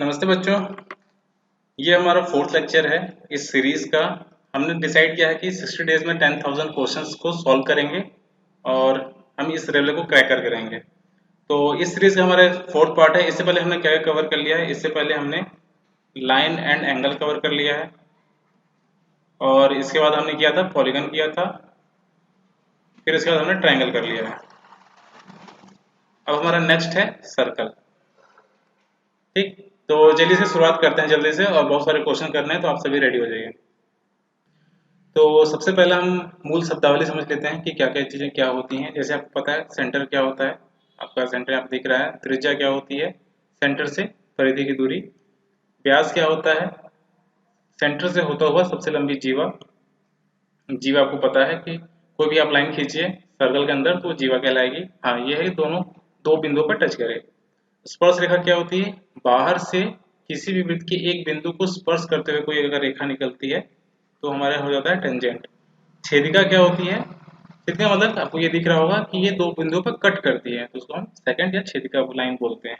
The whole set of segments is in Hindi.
नमस्ते बच्चों। ये हमारा फोर्थ लेक्चर है इस सीरीज का। हमने डिसाइड किया है कि 60 डेज में 10,000 क्वेश्चंस को सॉल्व करेंगे और हम इस रेलवे को क्रैक कर करेंगे। तो इस सीरीज का हमारा फोर्थ पार्ट है। इससे पहले हमने क्या कवर कर लिया है? इससे पहले हमने लाइन एंड एंगल कवर कर लिया है और इसके बाद हमने किया था पॉलीगन किया था, फिर इसके बाद हमने ट्रायंगल कर लिया है। अब हमारा नेक्स्ट है सर्कल। ठीक, तो जल्दी से शुरुआत करते हैं जल्दी से, और बहुत सारे क्वेश्चन करने हैं तो आप सभी रेडी हो जाइए। तो सबसे पहले हम मूल शब्दावली समझ लेते हैं कि क्या क्या चीज़ें क्या होती हैं। जैसे आपको पता है सेंटर क्या होता है, आपका सेंटर आप दिख रहा है। त्रिज्या क्या होती है, सेंटर से परिधि की दूरी। व्यास क्या होता है, सेंटर से होता हुआ सबसे लंबी जीवा। जीवा आपको पता है कि कोई भी आप लाइन खींचिए सर्कल के अंदर तो जीवा कहलाएगी। हाँ, ये है दोनों दो बिंदुओं पर टच करे। स्पर्श रेखा क्या होती है, बाहर से किसी भी वृत्त के एक बिंदु को स्पर्श करते हुए कोई अगर रेखा निकलती है तो हमारा हो जाता है टेंजेंट। छेदिका क्या होती है, छेदिका मतलब आपको ये दिख रहा होगा कि ये दो बिंदुओं पर कट करती है तो उसको हम सेकंड या छेदिका लाइन बोलते हैं।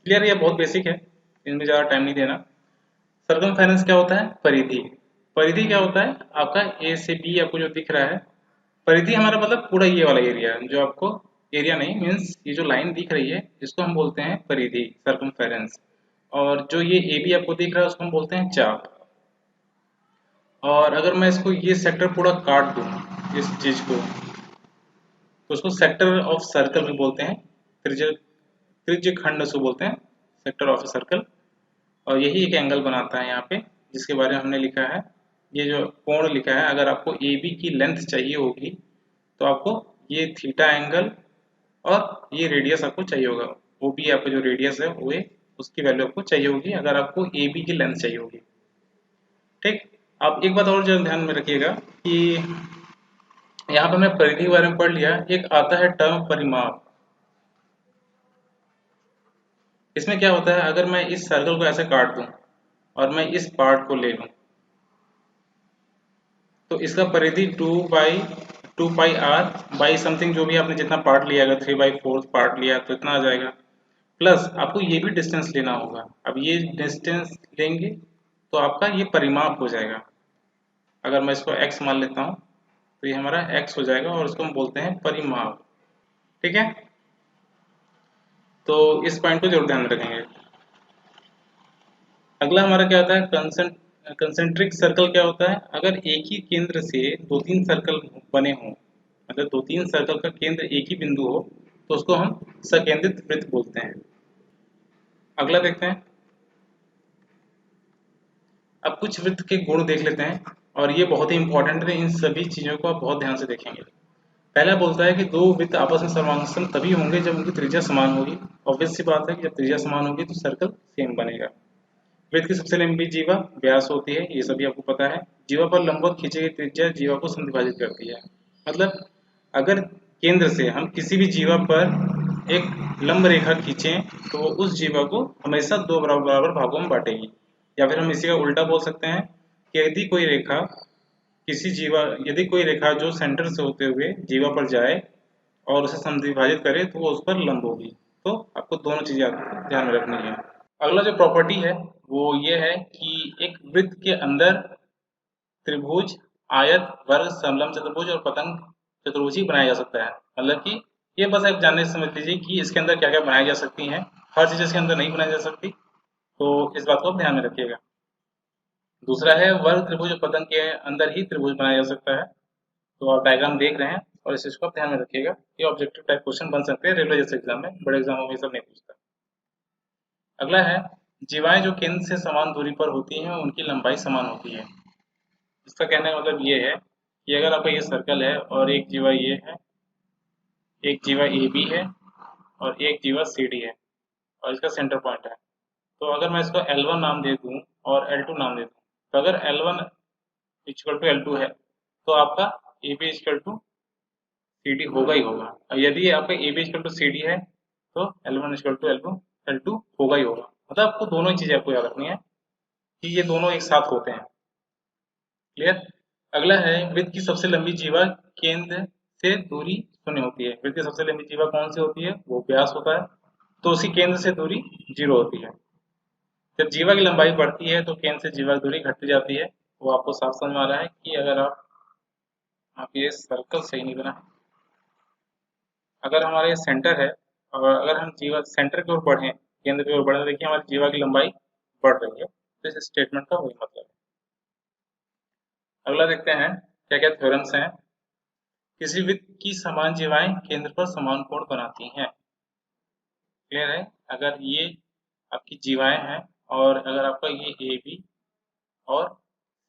क्लियर? ये बहुत बेसिक है, इनमें ज़्यादा टाइम नहीं देना। सर्कमफेरेंस क्या होता है, परिधि। परिधि क्या होता है आपका ए से बी आपको जो दिख रहा है, परिधि हमारा मतलब पूरा ये वाला एरिया जो आपको, एरिया नहीं मीन्स ये जो लाइन दिख रही है इसको हम बोलते हैं परिधि, सर्कमफेरेंस। और जो ये ए बी आपको दिख रहा है उसको हम बोलते हैं चाप। और अगर मैं इसको ये सेक्टर पूरा काट दूं इस चीज को तो उसको सेक्टर ऑफ सर्कल भी बोलते हैं। त्रिज्य त्रिज्य खंड उसको बोलते हैं, सेक्टर ऑफ सर्कल। और यही एक एंगल बनाता है यहाँ पे जिसके बारे में हमने लिखा है। ये जो कोण लिखा है, अगर आपको ए बी की लेंथ चाहिए होगी तो आपको ये थीटा एंगल और ये रेडियस आपको चाहिए होगा। वो भी आपका जो रेडियस है वो उसकी वैल्यू आपको चाहिए होगी अगर आपको ए बी की लेंथ चाहिए होगी। ठीक, आप एक बात और जो ध्यान में रखिएगा कि यहाँ पे हमने परिधि के बारे में पढ़ लिया, एक आता है टर्म परिमाप। इसमें क्या होता है, अगर मैं इस सर्कल को ऐसे काट दूं और मैं इस पार्ट को ले लूं तो इसका परिधि 2 पाई r समथिंग, जो भी आपने जितना पार्ट लिया, अगर 3/4 पार्ट लिया तो इतना आ जाएगा। प्लस आपको ये भी डिस्टेंस लेना होगा। अब ये डिस्टेंस लेंगे तो आपका ये परिमाप हो जाएगा। अगर मैं इसको x मान लेता हूँ तो ये हमारा x हो जाएगा और इसको हम बोलते हैं परिमाप। ठीक है, तो इस पॉइंट को जरूर ध्यान में रखेंगे। अगला हमारा क्या होता है, कंसेंट्रिक सर्कल क्या होता है, अगर एक ही केंद्र से दो तीन सर्कल बने हों, मतलब दो तीन सर्कल का केंद्र एक ही बिंदु हो तो उसको हम सकेंद्रित वृत्त बोलते हैं। अगला देखते हैं, अब कुछ वृत्त के गुण देख लेते हैं और ये बहुत ही इंपॉर्टेंट है। इन सभी चीजों को आप बहुत ध्यान से देखेंगे। पहला बोलता है कि दो वृत्त आपस में समांतर तभी होंगे जब उनकी त्रिज्या समान होगी। ऑब्वियस सी बात है कि जब त्रिज्या समान होगी तो सर्कल सेम बनेगा। वृत्त की सबसे लंबी जीवा व्यास होती है, ये सभी आपको पता है। जीवा पर लंबवत खींची गई त्रिज्या जीवा को समद्विभाजित करती है। मतलब अगर केंद्र से हम किसी भी जीवा पर एक लंब रेखा खींचें तो वो उस जीवा को हमेशा दो बराबर बराबर भागों में बांटेगी। या फिर हम इसी का उल्टा बोल सकते हैं कि यदि कोई रेखा जो सेंटर से होते हुए जीवा पर जाए और उसे समद्विभाजित करे तो वो उस पर लंब होगी। तो आपको दोनों चीजें ध्यान में रखनी है। अगला जो प्रॉपर्टी है वो ये है कि एक वृत्त के अंदर त्रिभुज, आयत, वर्ग, समलंब चतुर्भुज और पतंग चतुर्भुज ही बनाया जा सकता है। मतलब कि ये बस आप जानने से समझ लीजिए कि इसके अंदर क्या क्या बनाई जा सकती हैं। हर चीज इसके अंदर नहीं बनाई जा सकती, तो इस बात को आप ध्यान में रखिएगा। दूसरा है वर्ग त्रिभुज और पतंग के अंदर ही त्रिभुज बनाया जा सकता है। तो आप डायग्राम देख रहे हैं और इस चीज को आप ध्यान में रखिएगा। ये ऑब्जेक्टिव टाइप क्वेश्चन बन सकते हैं रेलवे जैसे एग्जाम में, बड़े एग्जामों में ये सब नहीं पूछता। अगला है, जीवाएं जो केंद्र से समान दूरी पर होती हैं उनकी लंबाई समान होती है। इसका कहने का मतलब ये है कि अगर आपका ये सर्कल है और एक जीवा ये है, एक जीवा ए बी है और एक जीवा सी डी है और इसका सेंटर पॉइंट है, तो अगर मैं इसको L1 नाम दे दूं और L2 नाम दे दूं, तो अगर L1 इक्वल टू L2 है तो आपका A B equal to C D होगा ही होगा। और यदि आपका A B equal to C D है तो L1 इक्वल टू L2 होगा ही होगा। मतलब आपको दोनों ही चीजें आपको याद रखनी है कि ये दोनों एक साथ होते हैं। क्लियर? अगला है, वृत्त की सबसे लंबी जीवा केंद्र से दूरी शून्य होती है। वृत्त की सबसे लंबी जीवा कौन सी होती है, वो व्यास होता है। तो उसी केंद्र से दूरी 0 होती है। जब जीवा की लंबाई बढ़ती है तो केंद्र से जीवा की दूरी घटती जाती है। वो आपको साफ समझ में आ रहा है कि अगर आप ये सर्कल सही नहीं बना, अगर हमारा ये सेंटर है और अगर हम जीवा सेंटर की ओर बढ़े, केंद्र की ओर बढ़े, तो देखिए हमारी जीवा की लंबाई बढ़ रही है। तो इस स्टेटमेंट का वही मतलब है। अगला देखते हैं क्या क्या थ्योरम्स हैं। किसी वृत्त की समान जीवाएं केंद्र पर समान कोण बनाती हैं। क्लियर है? अगर ये आपकी जीवाएं हैं और अगर आपका ये ए बी और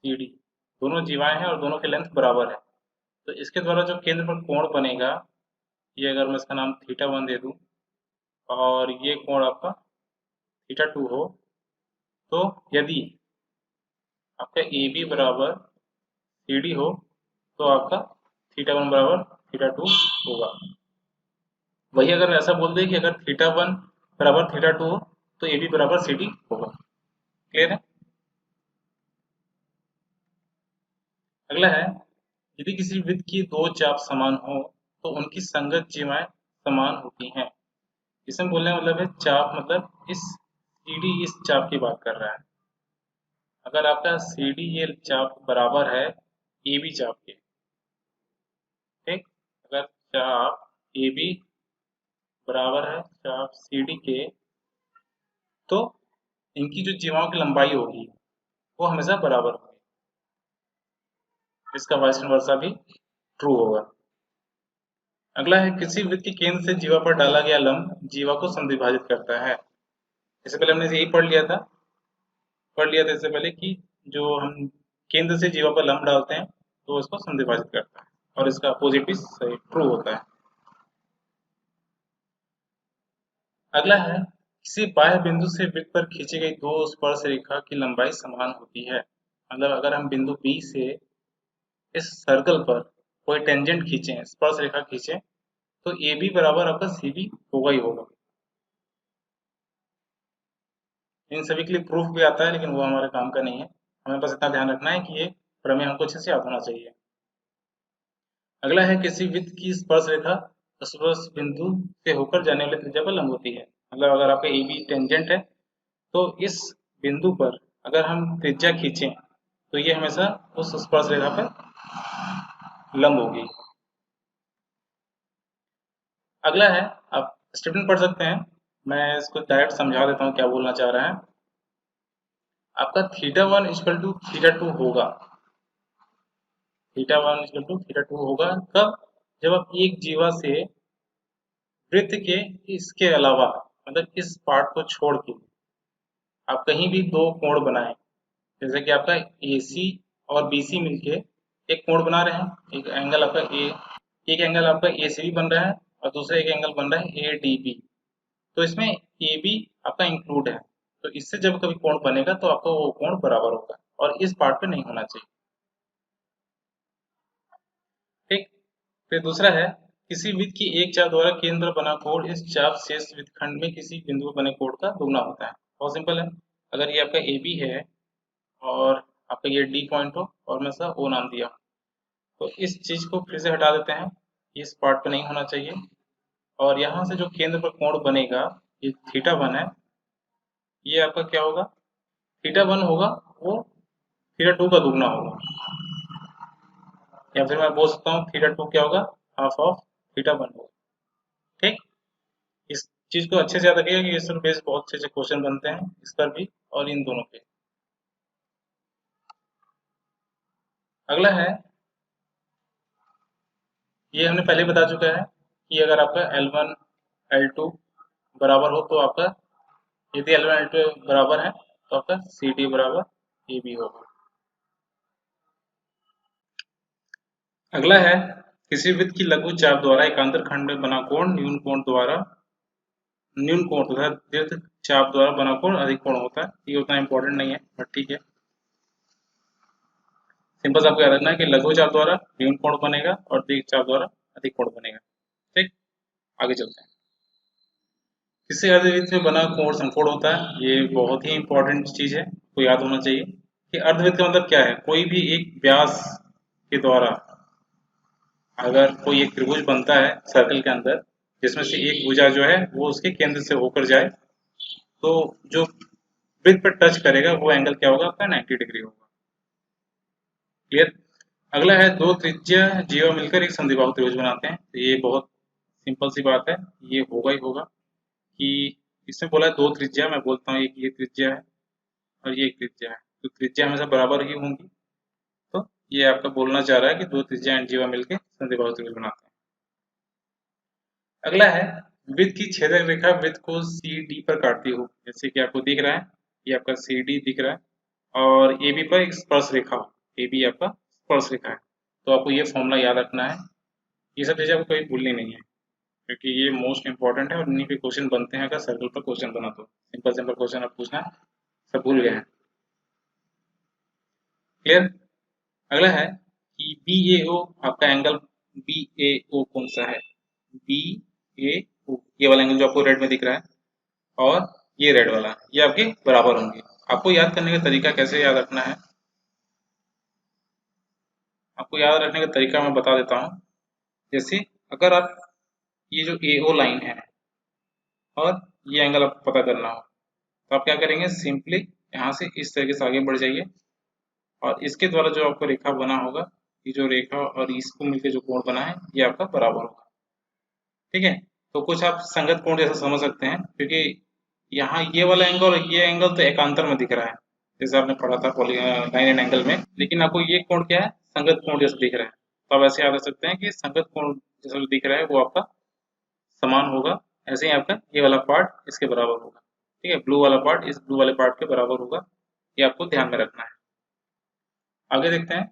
सी डी दोनों जीवाएं हैं और दोनों की लेंथ बराबर है, तो इसके द्वारा जो केंद्र पर कोण बनेगा, ये अगर मैं इसका नाम थीटा वन दे दूं और ये कोण आपका थीटा टू हो, तो यदि आपका ए बी बराबर सी डी हो तो आपका थीटा वन बराबर थीटा टू होगा। वही अगर ऐसा बोल दे कि अगर थीटा वन बराबर थीटा टू हो तो ए बी बराबर सी डी होगा। क्लियर है? अगला है, यदि किसी वृत्त की दो चाप समान हो तो उनकी संगत जीवाएं समान होती हैं। इसमें बोलने का मतलब है चाप, मतलब इस सी डी इस चाप की बात कर रहा है। अगर आपका सी डी ये चाप बराबर है ए बी चाप के, ठीक, अगर चाप ए बी बराबर है चाप सी डी के, तो इनकी जो जीवाओं की लंबाई होगी वो हमेशा बराबर होगी। इसका वाइस वर्सा भी ट्रू होगा। अगला है, किसी वृत्त के केंद्र से जीवा पर डाला गया लंब जीवा को समद्विभाजित करता है। इससे पहले हमने यही पढ़ लिया था इससे पहले कि जो हम केंद्र से जीवा पर लंब डालते हैं तो इसको समद्विभाजित करता है, और इसका अपोजिट भी सही ट्रू होता है। अगला है, किसी बाह्य बिंदु से वृत्त पर खींची गई दो स्पर्श रेखा की लंबाई समान होती है। मतलब अगर हम बिंदु बी से इस सर्कल पर कोई टेंजेंट खींचे, स्पर्श रेखा खींचे, तो ए बी बराबर आपका सी बी होगा ही होगा। इन सभी के लिए प्रूफ भी आता है, लेकिन वो हमारे काम का नहीं है। हमें बस इतना ध्यान रखना है कि ये प्रमेय हमको अच्छे से याद होना चाहिए। अगला है, किसी वृत्त की स्पर्श रेखा स्पर्श बिंदु से होकर जाने वाली त्रिज्या पर लंब होती है। मतलब अगर आपका ए बी टेंजेंट है तो इस बिंदु पर अगर हम त्रिज्या खींचें तो ये हमेशा उस स्पर्श रेखा पर लंब होगी। अगला है, आप स्टेटमेंट पढ़ सकते हैं, मैं इसको डायरेक्ट समझा देता हूँ क्या बोलना चाह रहा है। आपका theta one equal to theta two होगा। Theta one equal to theta two होगा कब? जब आप एक जीवा से वृत्त के इसके अलावा, मतलब इस पार्ट को छोड़ के आप कहीं भी दो कोण बनाएं, जैसे कि आपका ए सी और बी सी मिलके एक कोण बना रहे हैं, एक एंगल आपका एक एंगल आपका ए सी बी बन रहा है और दूसरा एक एंगल बन रहा है ए डी बी। तो इसमें ए बी आपका इंक्लूड है, तो इससे जब कभी कोण बनेगा तो आपका वो कोण बराबर होगा और इस पार्ट पे नहीं होना चाहिए। ठीक। फिर दूसरा है, किसी वृत्त की एक चाप द्वारा केंद्र बना कोण इस चाप शेष वृत्तखंड में किसी बिंदु पर बने कोण का दुगना होता है। बहुत सिंपल है। अगर ये आपका ए बी है और आपका ये डी पॉइंट हो और मैं सा ओ नाम दिया, तो इस चीज को फिर से हटा देते हैं, इस पार्ट पे नहीं होना चाहिए। और यहाँ से जो केंद्र पर कोण बनेगा, ये थीटा वन है, ये आपका क्या होगा? थीटा वन होगा, वो थीटा टू का दुगना होगा, या फिर मैं बोल सकता हूँ थीटा टू क्या होगा? हाफ ऑफ थीटा वन होगा। ठीक। इस चीज को अच्छे से याद रखिएगा कि इस पर बेस बहुत अच्छे अच्छे क्वेश्चन बनते हैं, इस पर भी और इन दोनों पे। अगला है, ये हमने पहले बता चुका है कि अगर आपका L1 L2 बराबर हो तो आपका, यदि L1 L2 बराबर है तो आपका CD बराबर AB होगा। अगला है, किसी वृत्त की लघु चाप द्वारा एकांतर खंड में बना कोण न्यून कोण तथा दीर्घ चाप द्वारा बना कोण अधिक कोण होता है। ये उतना इंपॉर्टेंट नहीं है, बट ठीक है, सिंपल आपको याद रखना है कि लघु चाप द्वारा न्यून कोण बनेगा और दीर्घ चाप द्वारा अधिक कोण बनेगा। ठीक। आगे चलते हैं। किसी अर्धवृत्त में बना कोण समकोण होता है। ये बहुत ही इंपॉर्टेंट चीज है, तो याद होना चाहिए कि अर्धवृत्त का मतलब क्या है। कोई भी एक व्यास के द्वारा अगर कोई एक त्रिभुज बनता है सर्कल के अंदर, जिसमें से एक भुजा जो है वो उसके केंद्र से होकर जाए, तो जो ब्रिज पर टच करेगा वो एंगल क्या होगा आपका 90 डिग्री होगा। क्लियर। अगला है दो त्रिज्या जीवा मिलकर एक समद्विबाहु त्रिभुज बनाते हैं। तो ये बहुत सिंपल सी बात है, ये होगा ही होगा कि इसमें बोला है दो त्रिज्या, मैं बोलता हूँ एक ये त्रिज्या है और ये एक त्रिज्या है, तो त्रिज्या हमेशा बराबर ही होंगी। तो ये आपका बोलना चाह रहा है कि दो त्रिज्या एंड जीवा मिलकर समद्विबाहु त्रिभुज बनाते हैं। अगला है वृत्त की छेदक रेखा वृत्त को सी डी पर काटती हो। जैसे कि आपको दिख रहा है, ये आपका सी डी दिख रहा है और ए बी पर एक स्पर्श रेखा हो, ए बी आपका स्पर्श रेखा है। तो आपको ये फॉर्मूला याद रखना है, ये सब चीज़ें आपको कभी भूलनी नहीं है क्योंकि ये मोस्ट इंपॉर्टेंट है और इन्हीं पे क्वेश्चन बनते हैं। अगर सर्कल पर क्वेश्चन बना तो सिंपल सिंपल क्वेश्चन आप पूछना सब भूल गए हैं। क्लियर। अगला है कि बी ए ओ आपका एंगल बी ए ओ कौन सा है, बी ए ओ ये वाला एंगल जो आपको रेड में दिख रहा है और ये रेड वाला, ये आपके बराबर होंगे। आपको याद करने का तरीका कैसे याद रखना है, आपको याद रखने का तरीका मैं बता देता हूँ। जैसे अगर आप ये जो ए ओ लाइन है और ये एंगल आपको पता करना हो तो आप क्या करेंगे, सिंपली यहाँ से इस तरीके से आगे बढ़ जाइए और इसके द्वारा जो आपको रेखा बना होगा, ये जो रेखा और इसको मिलकर जो कोण बना है ये आपका बराबर होगा। ठीक है, तो कुछ आप संगत कोण जैसा समझ सकते हैं क्योंकि यहाँ ये वाला एंगल और ये एंगल तो एकांतर में दिख रहा है जैसे आपने पढ़ा था लाइन एंड एंगल में, लेकिन आपको ये कोण क्या है, संगत कोण जैसा दिख रहा है। तो आप ऐसे याद रख सकते हैं कि संगत कोण जैसा जो दिख रहा है वो आपका समान होगा। ऐसे ही आपका ये वाला पार्ट इसके बराबर होगा। ठीक है, ब्लू वाला पार्ट इस ब्लू वाले पार्ट के बराबर होगा, ये आपको ध्यान में रखना है। आगे देखते हैं,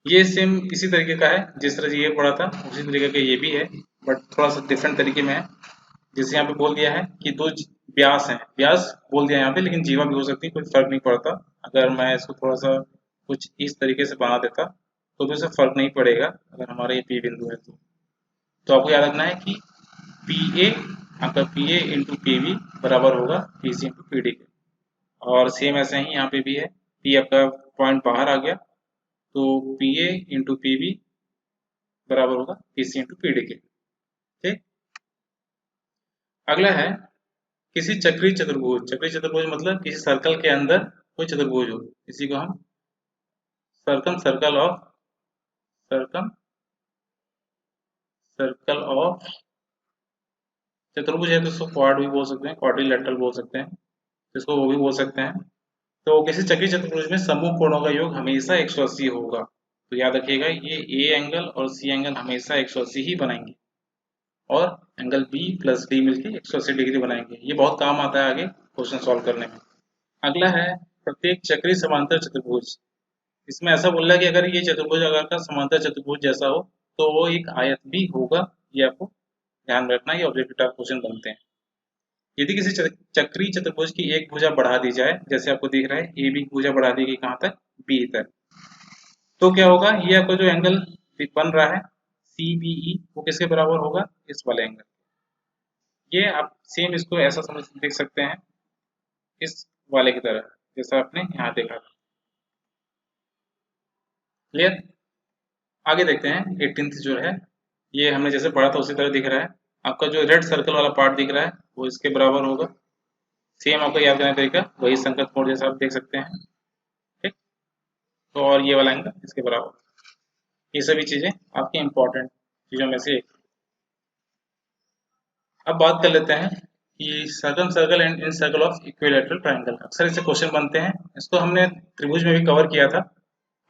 ये सेम इसी तरीके का है जिस तरह से ये पढ़ा था उसी तरीके का ये भी है, बट थोड़ा सा डिफरेंट तरीके में है। जैसे यहाँ पे बोल दिया है कि दो व्यास हैं, व्यास बोल दिया यहाँ पे, लेकिन जीवा भी हो सकती है, कोई फर्क नहीं पड़ता। अगर मैं इसको थोड़ा सा कुछ इस तरीके से बना देता तो भी उससे फर्क नहीं पड़ेगा अगर हमारा ये पी बिंदु है तो आपको याद रखना है कि पी ए आपका P A into P B बराबर होगा P C into P D के। और सेम ऐसे ही यहाँ पे भी है, पी आपका पॉइंट बाहर आ गया तो P A into P B बराबर होगा P C into P D के। ठीक। अगला है किसी चक्रीय चतुर्भुज मतलब किसी सर्कल के अंदर कोई चतुर्भुज हो, इसी को हम circum circle of circum circle of चतुर्भुज है तो इसको क्वाड भी बोल सकते हैं, क्वाड्रिलेटरल बोल सकते हैं, इसको वो भी बोल सकते हैं। तो किसी चक्रीय चतुर्भुज में समूह कोणों का योग हमेशा 180 होगा। तो याद रखिएगा ये ए एंगल और सी एंगल हमेशा 180 ही बनाएंगे और एंगल बी प्लस डी मिलकर 180 डिग्री बनाएंगे। ये बहुत काम आता है आगे क्वेश्चन सॉल्व करने में। अगला है प्रत्येक चक्रीय समांतर चतुर्भुज। इसमें ऐसा बोल रहा है कि अगर ये चतुर्भुज आकार का समांतर चतुर्भुज जैसा हो तो वो एक आयत भी होगा। ये आपको ध्यान में रखना, ये ऑब्जेक्टिव टाइप क्वेश्चन बनते हैं। यदि किसी चक्रीय चतुर्भुज की एक भुजा बढ़ा दी जाए, जैसे आपको दिख रहा है ए बी की भुजा बढ़ा दी गई कहाँ तक, बी तक, तो क्या होगा, ये आपका जो एंगल बन रहा है सी बी ई वो किसके बराबर होगा, इस वाले एंगल। ये आप सेम इसको ऐसा समझ देख सकते हैं इस वाले की तरह जैसा आपने यहाँ देखा था। क्लियर। आगे देखते हैं 18th जो है, ये हमने जैसे पढ़ा था उसी तरह दिख रहा है। आपका जो रेड सर्कल वाला पार्ट दिख रहा है वो इसके बराबर होगा। सेम आपको याद करने का तरीका वही संगत कोण जैसा आप देख सकते हैं। ठीक। तो और ये वाला एंगल इसके बराबर, ये सभी चीजें आपकी इंपॉर्टेंट चीजों में से एक। अब बात कर लेते हैं कि circum circle and in circle of equilateral triangle. अक्सर इससे क्वेश्चन बनते हैं, इसको हमने त्रिभुज में भी कवर किया था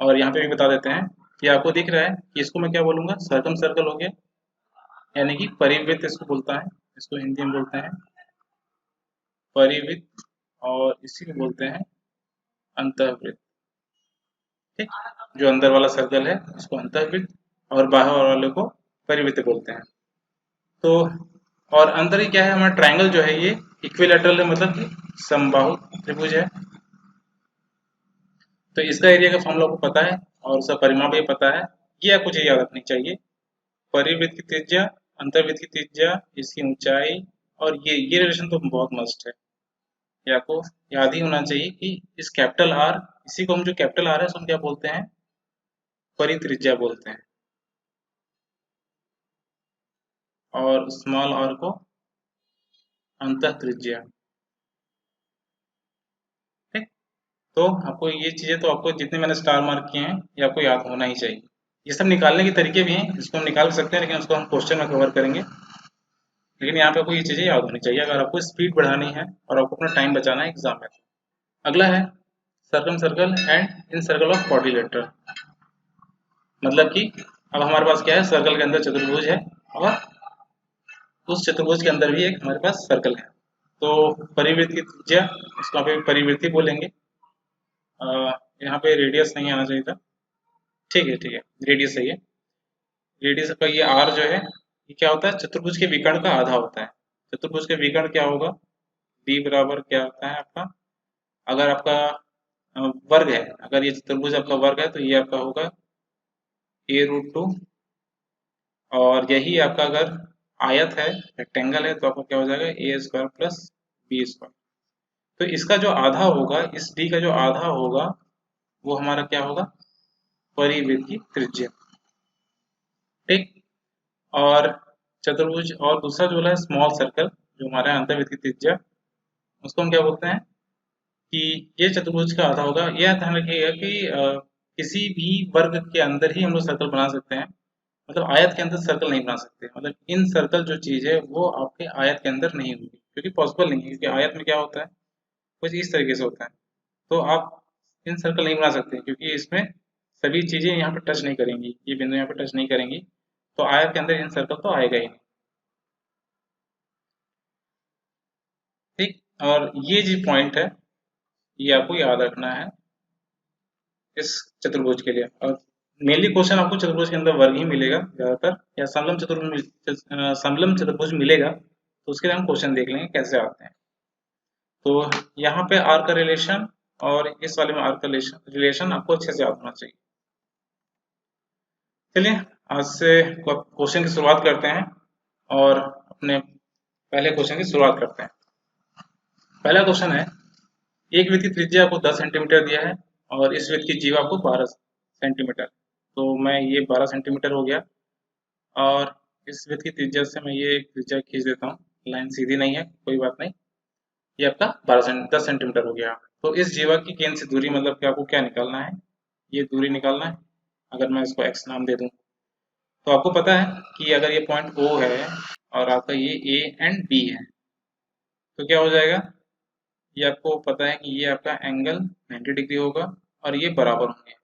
और यहाँ पे भी बता देते हैं कि आपको दिख रहा है कि इसको मैं क्या बोलूंगा, सर्कम सर्कल हो गया, यानी कि परिवृत्त इसको बोलता है, इसको हिंदी में बोलते हैं परिवृत्त और इसी को बोलते हैं अंतःवृत्त। ठीक, जो अंदर वाला सर्कल है उसको अंतःवृत्त और बाहर वाले को परिवृत्त बोलते हैं। तो और अंदर ही क्या है, हमारा ट्रायंगल जो है ये इक्विलैटरल है, मतलब कि समबाहु त्रिभुज है। तो इसका एरिया का फॉर्मूला आपको पता है और उसका परिमाप भी पता है, ये आपको चीज याद रखनी चाहिए। परिवृत्त की त्रिज्या, अंतर्वृत्त की त्रिज्या, इसकी ऊंचाई, और ये रिलेशन तो बहुत मस्ट है, ये आपको याद ही होना चाहिए कि इस कैपिटल आर, इसी को हम जो कैपिटल आर है उसको हम क्या बोलते हैं, परित्रिज्या बोलते हैं, और स्मॉल आर को अंतः त्रिज्या। तो आपको ये चीज़ें तो आपको जितने मैंने स्टार मार्क किए हैं ये आपको याद होना ही चाहिए। ये सब निकालने के तरीके भी हैं, इसको हम निकाल सकते हैं लेकिन उसको हम क्वेश्चन में कवर करेंगे। लेकिन यहाँ पे आपको ये चीज़ें याद होनी चाहिए अगर आपको स्पीड बढ़ानी है और आपको अपना टाइम बचाना है एग्जाम में। अगला है circum circle and in circle of quadrilateral. मतलब कि अब हमारे पास क्या है, सर्कल के अंदर चतुर्भुज है और उस चतुर्भुज के अंदर भी एक हमारे पास सर्कल है। तो परिवृत्त की त्रिज्या, उसको आप परिवृत्ति बोलेंगे। यहाँ पे रेडियस नहीं आना चाहिए था, ठीक है ठीक है, रेडियस सही है। रेडियस का ये आर जो है ये क्या होता है, चतुर्भुज के विकर्ण का आधा होता है। चतुर्भुज के विकर्ण क्या होगा, बी बराबर क्या होता है आपका, अगर आपका वर्ग है, अगर ये चतुर्भुज आपका वर्ग है तो ये आपका होगा a√2, और यही आपका अगर आयत है, रेक्टेंगल है, तो आपका क्या हो जाएगा a² प्लस b²। तो इसका जो आधा होगा, इस d का जो आधा होगा वो हमारा क्या होगा, परिवृत्त की त्रिज्या। ठीक, और चतुर्भुज और दूसरा जो है स्मॉल सर्कल, जो हमारा अंतर्वृत्त की त्रिज्या, उसको हम क्या बोलते हैं कि ये चतुर्भुज का आधा होगा। यह ध्यान रखिएगा कि किसी भी वर्ग के अंदर ही हम लोग सर्कल बना सकते हैं, मतलब आयत के अंदर सर्कल नहीं बना सकते। मतलब इन सर्कल जो चीज है वो आपके आयत के अंदर नहीं होगी, क्योंकि पॉसिबल नहीं है, क्योंकि आयत में क्या होता है, कुछ इस तरीके से होता है। तो आप इन सर्कल नहीं बना सकते क्योंकि इसमें सभी चीजें यहाँ पे टच नहीं करेंगी, ये बिंदु यहाँ पे टच नहीं करेंगी, तो आयत के अंदर इन सर्कल तो आएगा ही नहीं। ठीक, और ये जो पॉइंट है ये आपको याद रखना है इस चतुर्भुज के लिए। और मेनली क्वेश्चन आपको चतुर्भुज के अंदर वर्ग ही मिलेगा ज्यादातर, या समलम चतुर्भुज मिलेगा, तो उसके लिए हम क्वेश्चन देख लेंगे कैसे आते हैं। तो यहाँ पे आर का रिलेशन और इस वाले में आर का रिलेशन आपको अच्छे से याद होना चाहिए। चलिए आज से क्वेश्चन की शुरुआत करते हैं और अपने पहले क्वेश्चन की शुरुआत करते हैं। पहला क्वेश्चन है, एक वृत्त की त्रिज्या आपको 10 सेंटीमीटर दिया है और इस वृत्त की जीवा आपको 12 सेंटीमीटर। तो मैं ये 12 सेंटीमीटर हो गया, और इस वृत्त की त्रिज्या से मैं ये त्रिज्या खींच देता हूँ, लाइन सीधी नहीं है कोई बात नहीं, ये आपका 10 सेंटीमीटर हो गया। तो इस जीवा की केंद्र से दूरी, मतलब कि आपको क्या निकालना है, ये दूरी निकालना है। अगर मैं इसको x नाम दे दूं, तो आपको पता है कि अगर ये पॉइंट O है और आपका ये A एंड B है, तो क्या हो जाएगा, ये आपको पता है कि ये आपका एंगल 90 डिग्री होगा और ये बराबर होंगे।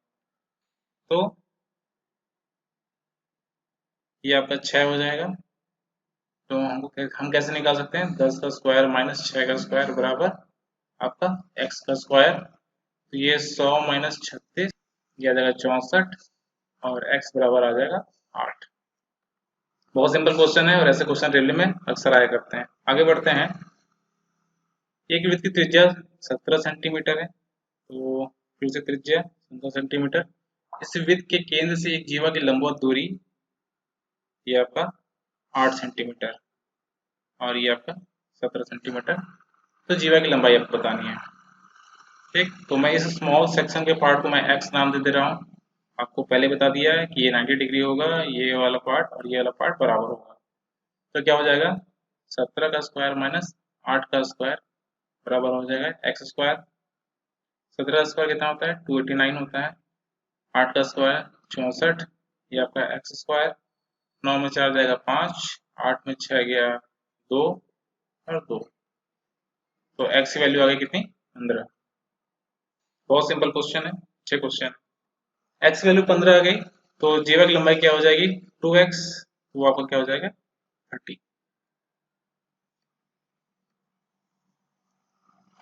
तो ये आपका 6 हो जाएगा। तो हम कैसे निकाल सकते हैं, 10 का स्क्वायर माइनस 6 का स्क्वायर बराबर आपका x का स्क्वायर। तो ये 100 माइनस 36, ये आ जाएगा 64, और x बराबर आ जाएगा 8। बहुत सिंपल क्वेश्चन है और ऐसे क्वेश्चन रेलवे में अक्सर आया करते हैं। आगे बढ़ते हैं। एक वृत्त की त्रिज्या 17 सेंटीमीटर है, तो फिर से त्रिज्या 17 सेंटीमीटर। इस वृत्त के केंद्र से एक जीवा की लंबवत दूरी ये आपका 8 सेंटीमीटर और ये आपका 17 सेंटीमीटर। तो जीवा की लंबाई आपको बतानी है। ठीक, तो मैं इस स्मॉल सेक्शन के पार्ट को मैं x नाम दे रहा हूँ। आपको पहले बता दिया है कि ये 90 डिग्री होगा, ये वाला पार्ट और ये वाला पार्ट बराबर होगा। तो क्या हो जाएगा, 17 का स्क्वायर माइनस 8 का स्क्वायर बराबर हो जाएगा एक्स स्क्वायर। 17 का स्क्वायर कितना होता है, 289 होता है। 8 का स्क्वायर 64, ये आपका एक्स स्क्वायर। 9 में 4 जाएगा 5, 8 में 6 गया 2 और 2, तो एक्स की वैल्यू आ गई कितनी, 15। बहुत सिंपल क्वेश्चन है, अच्छे क्वेश्चन। एक्स वैल्यू 15 आ गई, तो जीवा की लंबाई क्या हो जाएगी, 2x, वो आपका क्या हो जाएगा 30।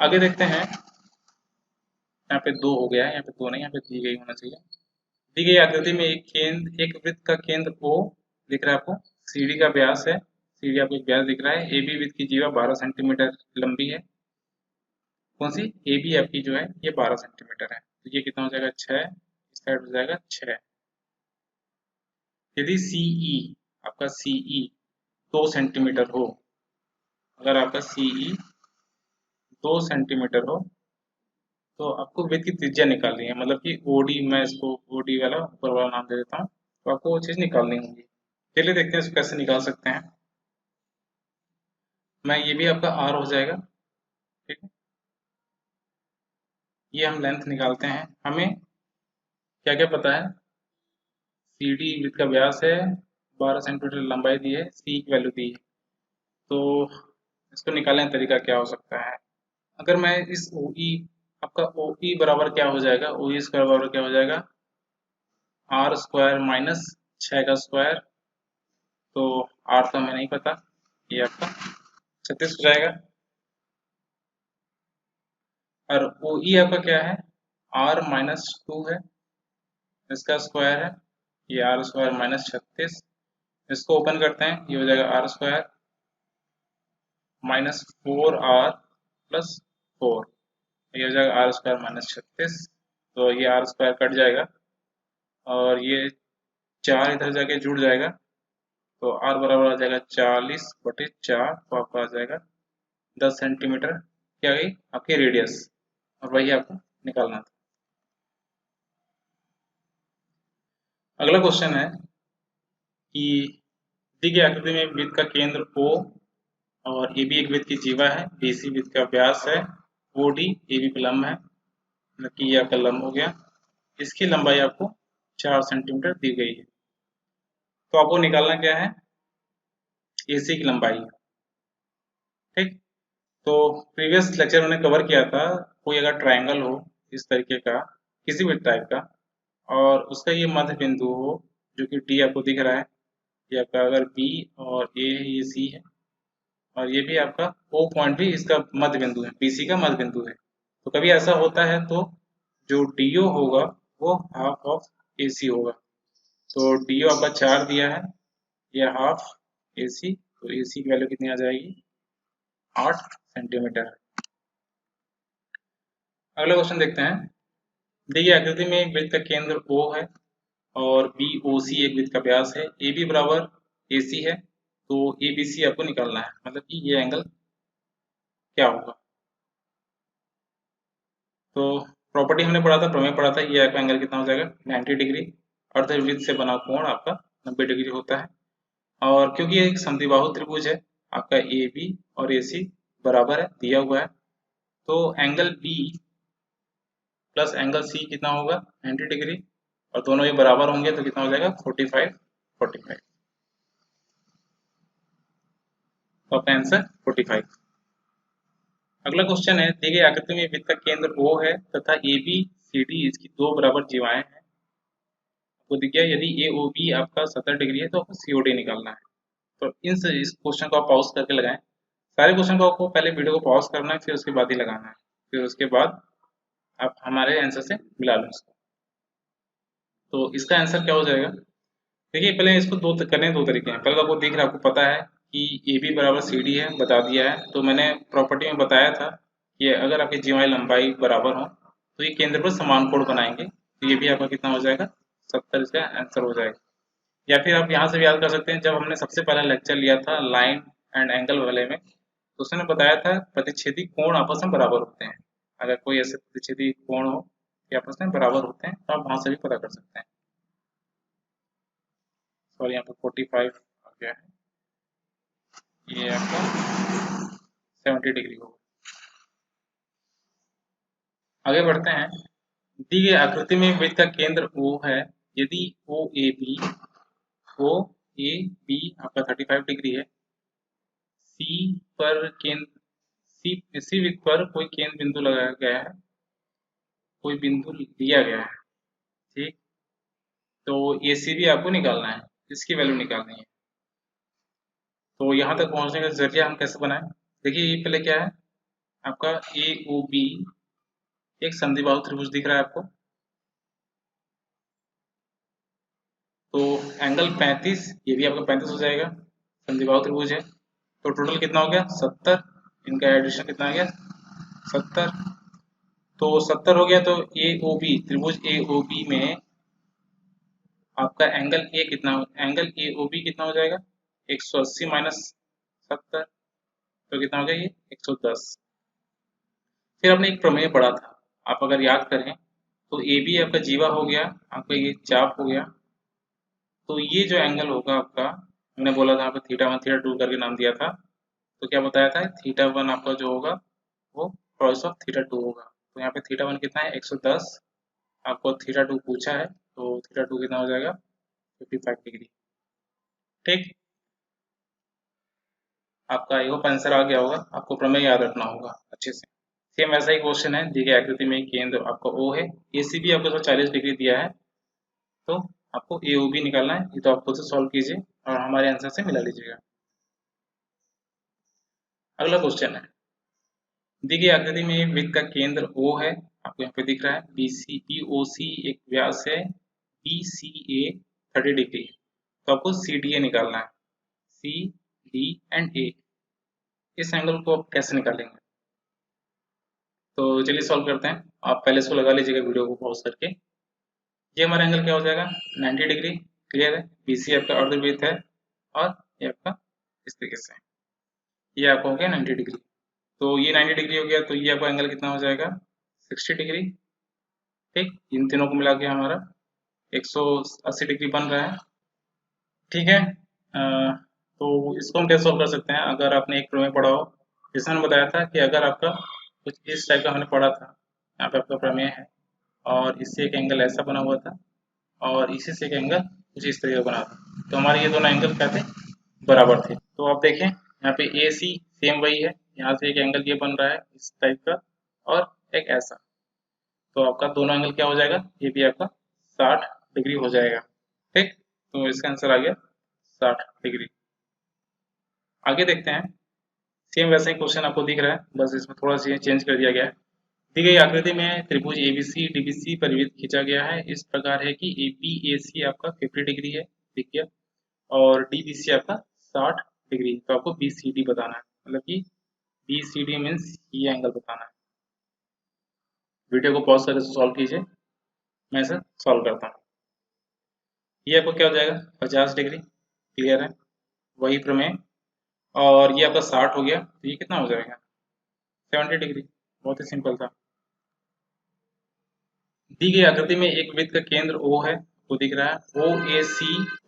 आगे देखते हैं। यहाँ पे 2 हो गया है, यहाँ पे 2 नहीं, यहाँ पे दी गई होना चाहिए। दी गई आकृति में एक वृत्त का केंद्र O दिख रहा है आपको, CD का व्यास है, CD आपको एक व्यास दिख रहा है, AB वृत्त की जीवा 12 सेंटीमीटर लंबी है। कौन सी, AB आपकी जो है ये 12 सेंटीमीटर है, तो ये कितना हो जाएगा 6, इस साइड हो जाएगा 6। यदि CE, आपका CE 2 सेंटीमीटर हो, अगर आपका CE 2 सेंटीमीटर हो, तो आपको वृत्त की त्रिज्या निकालनी है। मतलब कि OD, मैं इसको OD वाला ऊपर वाला नाम दे देता हूँ, तो आपको वो चीज़ निकालनी होगी। चलिए देखते हैं इसको कैसे निकाल सकते हैं। मैं ये भी आपका R हो जाएगा, ठीक है। ये हम लेंथ निकालते हैं। हमें क्या क्या पता है, सी डी वृत्त का व्यास है, 12 सेंटीमीटर लंबाई दी है, सी की वैल्यू दी है। तो इसको निकालने का तरीका क्या हो सकता है? अगर मैं इस ओ ई, आपका ओ ई बराबर क्या हो जाएगा, ओ ई स्क्वायर बराबर क्या हो जाएगा, आर स्क्वायर माइनस 6 का स्क्वायर। तो आर तो हमें नहीं पता, ये आपका 36 हो जाएगा। और ओ ई आपका क्या है, आर माइनस 2 है, इसका स्क्वायर है, ये आर स्क्वायर माइनस 36। इसको ओपन करते हैं, ये हो जाएगा R square minus 4 R plus 4, ये हो जाएगा आर स्क्वायर माइनस 36। तो ये आर स्क्वायर कट जाएगा और ये 4 इधर जाके जुड़ जाएगा। तो आर बराबर आ जाएगा 40/4, तो आपका आ जाएगा 10 सेंटीमीटर। क्या गई आपकी रेडियस, और वही आपको निकालना था। अगला क्वेश्चन है कि दी गई आकृति में वृत्त का केंद्र O और AB एक वृत्त की जीवा है, BC वृत्त का व्यास है, OD AB पे लंब है, मतलब कि ये आपका लंब हो गया। इसकी लंबाई आपको 4 सेंटीमीटर दी गई है। तो आपको निकालना क्या है, AC की लंबाई। ठीक, तो प्रीवियस लेक्चर मैंने कवर किया था, कोई अगर ट्रायंगल हो इस तरीके का, किसी भी टाइप का, और उसका ये मध्य बिंदु हो जो कि डी आपको दिख रहा है, ये आपका अगर बी और ए है, ये सी है, और ये भी आपका ओ पॉइंट भी इसका मध्य बिंदु है, बीसी का मध्य बिंदु है। तो कभी ऐसा होता है तो जो डीओ होगा वो हाफ ऑफ एसी होगा। तो डीओ आपका 4 दिया है, ये हाफ एसी, तो एसी की वैल्यू कितनी आ जाएगी, 8 सेंटीमीटर। अगला क्वेश्चन देखते हैं। देखिए आकृति में एक वृत्त का केंद्र O है और BOC एक वृत्त का व्यास है, AB बराबर AC है, तो ABC आपको निकालना है, मतलब कि ये एंगल क्या होगा। तो प्रॉपर्टी हमने पढ़ा था, प्रमेय पढ़ा था, ये आपका एंगल कितना हो जाएगा, 90 डिग्री। अर्धवृत्त से बना कोण आपका 90 डिग्री होता है। और क्योंकि ये एक समद्विबाहु त्रिभुज है, आपका AB और AC बराबर है, दिया हुआ है, तो angle B plus angle C कितना होगा, 90 डिग्री, और दोनों ये बराबर होंगे तो कितना हो जाएगा, 45। तो आपका आंसर 45। अगला क्वेश्चन है, दी गई आकृति में वृत्त का केंद्र O है तथा AB CD इसकी दो बराबर जीवाएं हैं। आपको दिख गया, यदि AOB आपका 70 डिग्री है तो आपको COD निकालना है। तो इस क्वेश्चन को आप पॉज करके लगाएं। सारे क्वेश्चन को आपको पहले वीडियो को पॉज करना है, फिर उसके बाद ही लगाना है, फिर उसके बाद आप हमारे आंसर से मिला लो इसको। तो इसका आंसर क्या हो जाएगा, देखिए पहले इसको करने दो तरीके हैं। पहले तो आपको दिख रहा है, आपको पता है कि ए बी बराबर सी डी है, बता दिया है। तो मैंने प्रॉपर्टी में बताया था कि अगर आपकी जीवाएं लंबाई बराबर हो तो ये केंद्र पर समान कोण बनाएंगे, तो ये भी आपका कितना हो जाएगा, 70 इसका आंसर हो जाएगा। या फिर आप यहाँ से भी याद कर सकते हैं, जब हमने सबसे पहला लेक्चर लिया था लाइन एंड एंगल वाले में, तो उसने बताया था प्रतिच्छेदी कोण आपस में बराबर होते हैं। अगर कोई ऐसे प्रतिच्छेदी कोण हो कि आपस में बराबर होते हैं, तो आप वहां से भी पता कर सकते हैं। सॉरी, यहाँ पे 45 आ गया है, ये आपका 70 डिग्री होगा। आगे बढ़ते हैं। दी गई आकृति में वृत्त का केंद्र O है, यदि ओ ए बी आपका 35 डिग्री है, सी पर केंद्र सी वृत्त पर कोई केंद्र बिंदु लगाया गया है, कोई बिंदु दिया गया है, ठीक। तो ए सी भी आपको निकालना है, इसकी वैल्यू निकालनी है। तो यहाँ तक पहुंचने का जरिया हम कैसे बनाएं, देखिए ये पहले क्या है, आपका ए ओ बी एक समद्विबाहु त्रिभुज दिख रहा है आपको। तो एंगल 35, ये भी आपका 35 हो जाएगा, समद्विबाहु त्रिभुज है। तो टोटल कितना हो गया, 70। इनका एडिशन कितना आ गया, 70। तो 70 हो गया, तो ए ओ बी त्रिभुज ए ओ बी में आपका एंगल ए कितना, एंगल ए ओ बी कितना हो जाएगा, 180 माइनस 70, तो कितना हो गया ये 110। फिर आपने एक प्रमेय पढ़ा था, आप अगर याद करें तो ए बी आपका जीवा हो गया, आपका ये चाप हो गया। तो ये जो एंगल होगा आपका, हमने बोला था आपको थीटा 1 थीटा 2 करके नाम दिया था। तो क्या बताया था, थीटा 1 आपका जो होगा वो कॉस ऑफ थीटा 2 होगा। तो यहाँ पे थीटा वन कितना है 110, आपको थीटा टू पूछा है तो थीटा टू कितना हो जाएगा 55 डिग्री। ठीक, आपका आई होप आंसर आ गया होगा, आपको प्रमेय याद रखना होगा अच्छे से। सेम ऐसा ही क्वेश्चन है, दी गई आकृति में केंद्र आपका ओ है, ए सी भी आपको 140 डिग्री दिया है, तो आपको ए ओ बी निकालना है। ये तो आप खुद से सॉल्व कीजिए और हमारे आंसर से मिला लीजिएगा। अगला क्वेश्चन है, दी गई आकृति में वृत्त का केंद्र ओ है, आपको यहाँ पे दिख रहा है, बी सी बी ओ सी एक व्यास है, बी सी ए 30 डिग्री है, तो आपको सी डी ए निकालना है। सी डी एंड ए, इस एंगल को आप कैसे निकालेंगे? तो चलिए सॉल्व करते हैं। आप पहले इसको लगा लीजिएगा वीडियो को पॉज करके। ये हमारा एंगल क्या हो जाएगा 90 डिग्री, क्लियर है। बीसी आपका अर्धवृत्त है और ये आपका इस तरीके से, ये आपका हो गया 90 डिग्री। तो ये 90 डिग्री हो गया, तो ये आपका एंगल कितना हो जाएगा 60 डिग्री। ठीक, इन तीनों को मिला के हमारा 180 डिग्री बन रहा है। ठीक है, तो इसको हम कैसे सॉल्व कर सकते हैं? अगर आपने एक प्रमेय पढ़ा हो, जिसमें मैंने बताया था कि अगर आपका कुछ इस टाइप का हमने पढ़ा था, यहाँ पे आपका प्रमेय है और इससे एक एंगल ऐसा बना हुआ था और इसी से एक एंगल कुछ इस तरीके का बना था, तो हमारे ये दोनों एंगल क्या थे, बराबर थे। तो आप देखें यहाँ पे ए सी सेम वही है, यहाँ से एक एंगल ये बन रहा है इस टाइप का और एक ऐसा, तो आपका दोनों एंगल क्या हो जाएगा, ये भी आपका 60 डिग्री हो जाएगा। ठीक, तो इसका आंसर आ गया 60 डिग्री। आगे देखते हैं, सेम वैसा ही क्वेश्चन आपको दिख रहा है, बस इसमें थोड़ा सा चेंज कर दिया गया है। दी गई आकृति में त्रिभुज एबीसी डीबीसी परिवृत्त खींचा गया है, इस प्रकार है कि एबीएसी आपका 50 डिग्री है, ठीक है, और डीबीसी आपका 60 डिग्री, तो आपको बीसीडी बताना है, मतलब कि बीसीडी मीन्स ये एंगल बताना है। वीडियो को पॉज करके सॉल्व कीजिए, मैं इसे सॉल्व करता हूँ। ये आपको क्या हो जाएगा 50 डिग्री, क्लियर है, वही प्रमेय, और ये आपका 60 हो गया, तो ये कितना हो जाएगा 70 डिग्री, बहुत ही सिंपल था। दी गई आकृति में एक वृत्त का केंद्र O है, वो दिख रहा है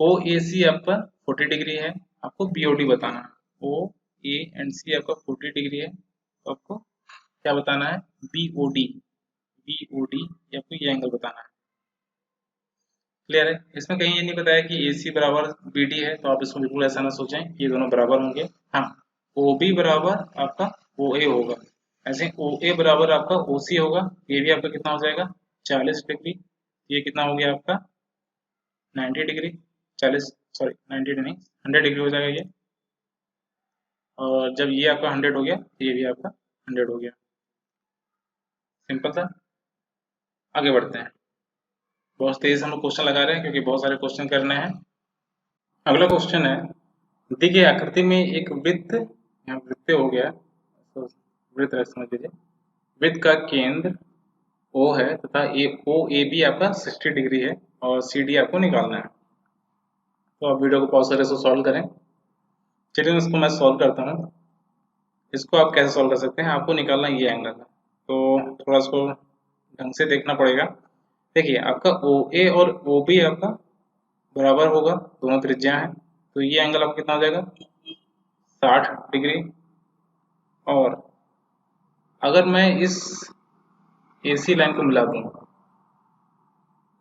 OAC आपका 40 डिग्री है, आपको BOD बताना है। OA एंड C आपका 40 डिग्री है, तो आपको क्या बताना है BOD ये आपको ये एंगल बताना है, क्लियर है। इसमें कहीं ये नहीं बताया कि AC बराबर BD है, तो आप इसको बिल्कुल ऐसा ना सोचें कि ये दोनों बराबर होंगे। हाँ, OB बराबर आपका OA होगा, ऐसे OA बराबर आपका OC होगा, ये भी आपका कितना हो जाएगा 40 डिग्री, ये कितना हो गया आपका 90 डिग्री, 40 सॉरी 90 नहीं 100 डिग्री हो जाएगा ये, और जब ये आपका 100 हो गया तो ये भी आपका 100 हो गया, सिंपल था। आगे बढ़ते हैं, बहुत तेज हम लोग क्वेश्चन लगा रहे हैं क्योंकि बहुत सारे क्वेश्चन करने हैं। अगला क्वेश्चन है, दी गई आकृति में एक वृत्त, यहाँ वृत्त हो गया तो वृत्त समझ लीजिए, वृत्त का केंद्र O है तथा ओ ए बी आपका 60 डिग्री है और सी डी आपको निकालना है। तो आप वीडियो को पॉज करके इसको सॉल्व करें। चलिए इसको मैं सॉल्व करता हूँ। इसको आप कैसे सॉल्व कर सकते हैं, आपको निकालना ये एंगल है, तो थोड़ा इसको ढंग से देखना पड़ेगा। देखिए आपका ओ ए और ओ बी आपका बराबर होगा, दोनों त्रिज्या हैं, तो ये एंगल आपका कितना हो जाएगा 60 डिग्री। और अगर मैं इस AC लाइन को मिला दूं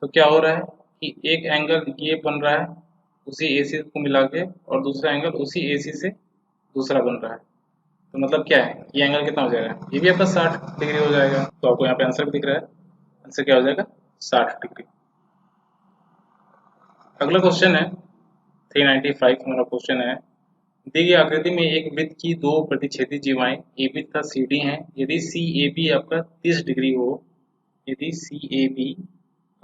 तो क्या हो रहा है कि एक एंगल ये बन रहा है उसी AC को मिला के, और दूसरा एंगल उसी AC से दूसरा बन रहा है, तो मतलब क्या है ये एंगल कितना हो जाएगा, ये भी आपका 60 डिग्री हो जाएगा। तो आपको यहाँ पे आंसर भी दिख रहा है, आंसर क्या हो जाएगा 60 डिग्री। अगला क्वेश्चन है 395 हमारा क्वेश्चन है, दी गई आकृति में एक वृत्त की दो प्रतिच्छेदी जीवाएं AB तथा CD हैं, यदि CAB आपका 30 डिग्री हो, यदि CAB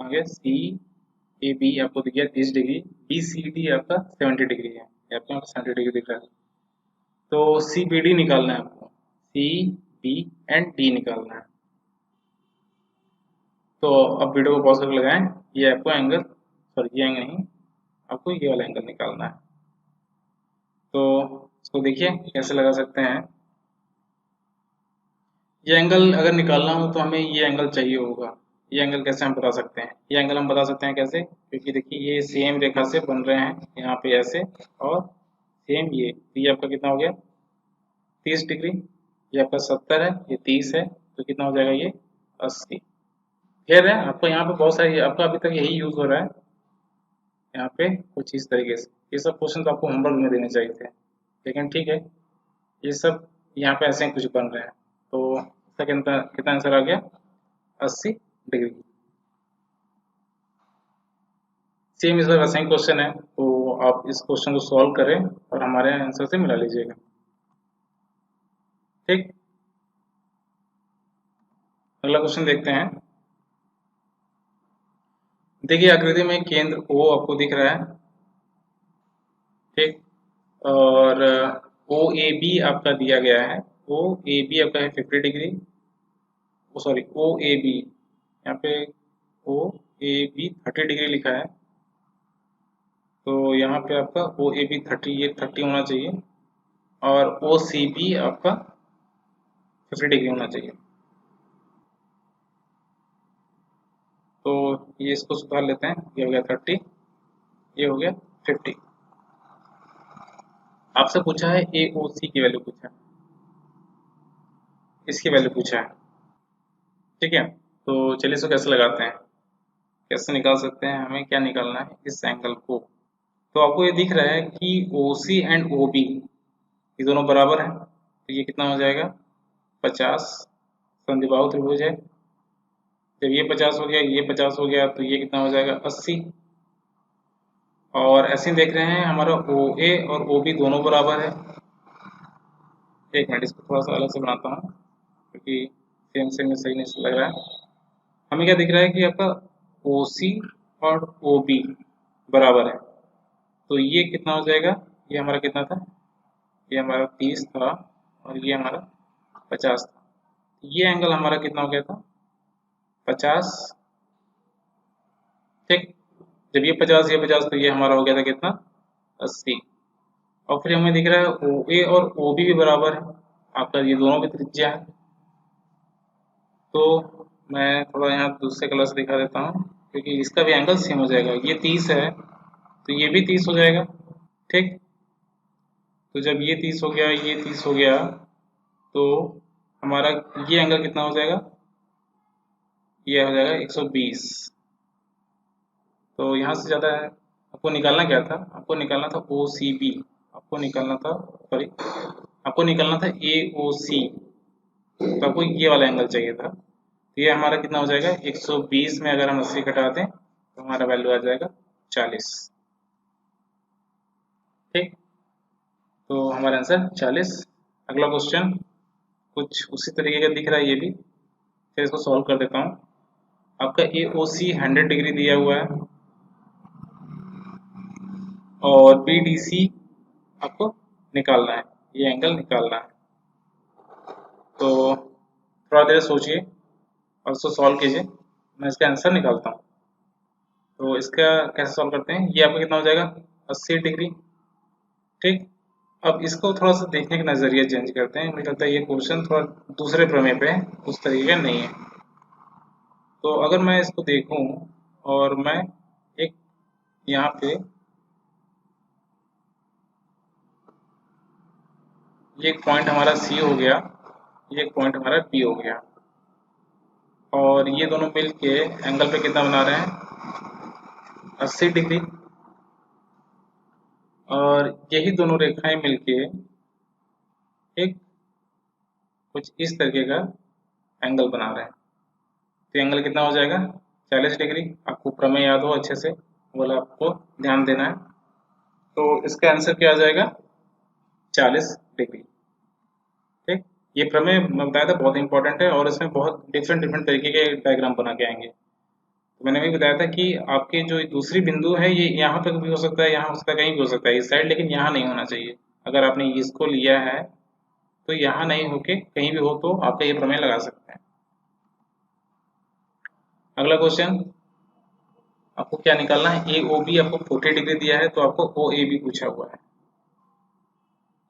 आगे CAB आपको दिख गया 30 डिग्री, BCD आपका 70 डिग्री है, आपको यहाँ पे 70 डिग्री दिख रहा है, तो CBD निकालना है आपको, CB एंड D निकालना है। तो अब वीडियो को पॉज करके लगाएं, ये आपको एंगल सॉरी ये एंगल नहीं, आपको ये वाला एंगल निकालना है। तो इसको देखिए कैसे लगा सकते हैं, ये एंगल अगर निकालना हो तो हमें ये एंगल चाहिए होगा। ये एंगल कैसे हम बता सकते हैं, ये एंगल हम बता सकते हैं कैसे, क्योंकि देखिए ये सेम रेखा से बन रहे हैं यहाँ पे ऐसे, और सेम ये आपका कितना हो गया 30 डिग्री, ये आपका 70 है, ये 30 है, तो कितना हो जाएगा ये 80। क्लियर है आपको? यहाँ पे बहुत सारी आपका अभी तक यही यूज हो रहा है यहाँ पे कुछ इस तरीके से। ये सब क्वेश्चन तो आपको होमवर्क में देने चाहिए थे, लेकिन ठीक है, ये सब यहाँ पे ऐसे ही कुछ बन रहे हैं। तो इसका कितना कितना आंसर आ गया? 80 डिग्री। सेम इस बार वैसा ही क्वेश्चन है, तो आप इस क्वेश्चन को सॉल्व करें और हमारे आंसर से मिला लीजिएगा। ठीक, अगला क्वेश्चन देखते हैं। देखिए आकृति में केंद्र O आपको दिख रहा है, ठीक, और ओ ए बी आपका दिया गया है। ओ ए बी आपका है 50 degree, sorry O A B, यहाँ पे ओ ए बी 30 डिग्री लिखा है, तो यहाँ पे आपका ओ ए बी 30, ये 30 होना चाहिए, और ओ सी बी आपका 50 डिग्री होना चाहिए। तो ये इसको सुधार लेते हैं, ये हो गया 30, ये हो गया 50। आपसे पूछा है ए ओ सी की वैल्यू पूछा है, इसकी वैल्यू पूछा है, ठीक है। तो चलिए इसको कैसे लगाते हैं, कैसे निकाल सकते हैं, हमें क्या निकालना है इस एंगल को। तो आपको ये दिख रहा है कि ओ सी एंड ओ बी ये दोनों बराबर हैं, तो ये कितना हो जाएगा? 50 समद्विबाहु त्रिभुज है। जब ये 50 हो गया, ये 50 हो गया, तो ये कितना हो जाएगा? 80। और ऐसे ही देख रहे हैं हमारा ओ ए और ओ बी दोनों बराबर है। एक मिनट, इसको थोड़ा सा अलग से बनाता हूँ क्योंकि सेम सेम में सही नहीं लग रहा है। हमें क्या दिख रहा है कि आपका ओ सी और ओ बी बराबर है, तो ये कितना हो जाएगा? ये हमारा कितना था? ये हमारा 30 था और ये हमारा 50 था। ये एंगल हमारा कितना हो गया था? 50, ठीक। जब ये 50 ये 50, तो ये हमारा हो गया था कितना? 80। और फिर हमें दिख रहा है ओ ए और ओ बी भी बराबर है, आपका ये दोनों भी त्रिज्या है। तो मैं थोड़ा यहाँ दूसरे कलर से दिखा देता हूँ क्योंकि इसका भी एंगल सेम हो जाएगा। ये 30 है तो ये भी 30 हो जाएगा, ठीक। तो जब ये 30 हो गया, ये 30 हो गया, तो हमारा ये एंगल कितना हो जाएगा? ये हो जाएगा 120। तो यहाँ से ज़्यादा है, आपको निकालना क्या था? आपको निकालना था ओ सी बी, आपको निकालना था, सॉरी, आपको निकालना था ए ओ सी, तो आपको ये वाला एंगल चाहिए था। तो ये हमारा कितना हो जाएगा? 120 में अगर हम 80 घटा दें तो हमारा वैल्यू आ जाएगा 40, ठीक। तो हमारा आंसर 40। अगला क्वेश्चन कुछ उसी तरीके का दिख रहा है ये भी, फिर इसको सॉल्व कर देता हूँ। आपका ए ओ सी 100 डिग्री दिया हुआ है और बी डी सी आपको निकालना है, ये एंगल निकालना है। तो थोड़ा देर सोचिए और इसको सॉल्व कीजिए, मैं इसका आंसर निकालता हूँ। तो इसका कैसे सॉल्व करते हैं? ये आपका कितना हो जाएगा? 80 डिग्री, ठीक। अब इसको थोड़ा सा देखने का नज़रिया चेंज करते हैं, मुझे लगता है ये क्वेश्चन थोड़ा दूसरे प्रमेय पे है, उस तरीके का नहीं है। तो अगर मैं इसको देखूं और मैं एक यहाँ पे ये एक पॉइंट हमारा सी हो गया, ये एक पॉइंट हमारा बी हो गया, और ये दोनों मिल के एंगल पे कितना बना रहे हैं? 80 डिग्री। और यही दोनों रेखाएं मिलके एक कुछ इस तरीके का एंगल बना रहे हैं, तो एंगल कितना हो जाएगा? 40 डिग्री। आपको प्रमेय याद हो अच्छे से, बोला आपको ध्यान देना है। तो इसका आंसर क्या आ जाएगा? 40 डिग्री, ठीक। ये प्रमेय मैं बताया था बहुत इंपॉर्टेंट है और इसमें बहुत डिफरेंट डिफरेंट तरीके के डायग्राम बना के आएंगे। तो मैंने भी बताया था कि आपके जो दूसरी बिंदु है ये यहाँ पे भी हो सकता है, यहाँ हो सकता है, कहीं भी हो सकता है इस साइड, लेकिन यहाँ नहीं होना चाहिए। अगर आपने इसको लिया है तो यहाँ नहीं होके कहीं भी हो तो आपका ये प्रमेय लगा सकते हैं। अगला क्वेश्चन आपको क्या निकालना है? ए ओ बी आपको 40 डिग्री दिया है, तो आपको ओ ए बी पूछा हुआ है।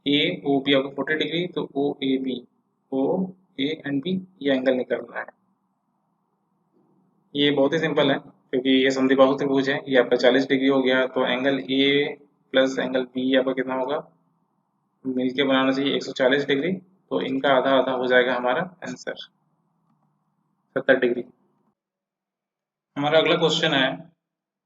ए ओ बी आपको 40 डिग्री, तो O A B, O A and B, ये एंगल निकालना है। ये बहुत ही सिंपल है क्योंकि ये समद्विबाहु त्रिभुज है। ये आपका 40 डिग्री हो गया, तो angle A plus angle B आपका कितना होगा? मिलके बनाना चाहिए 140 डिग्री, तो इनका आधा आधा हो जाएगा हमारा आंसर। 70 डिग्री। हमारा अगला क्वेश्चन है,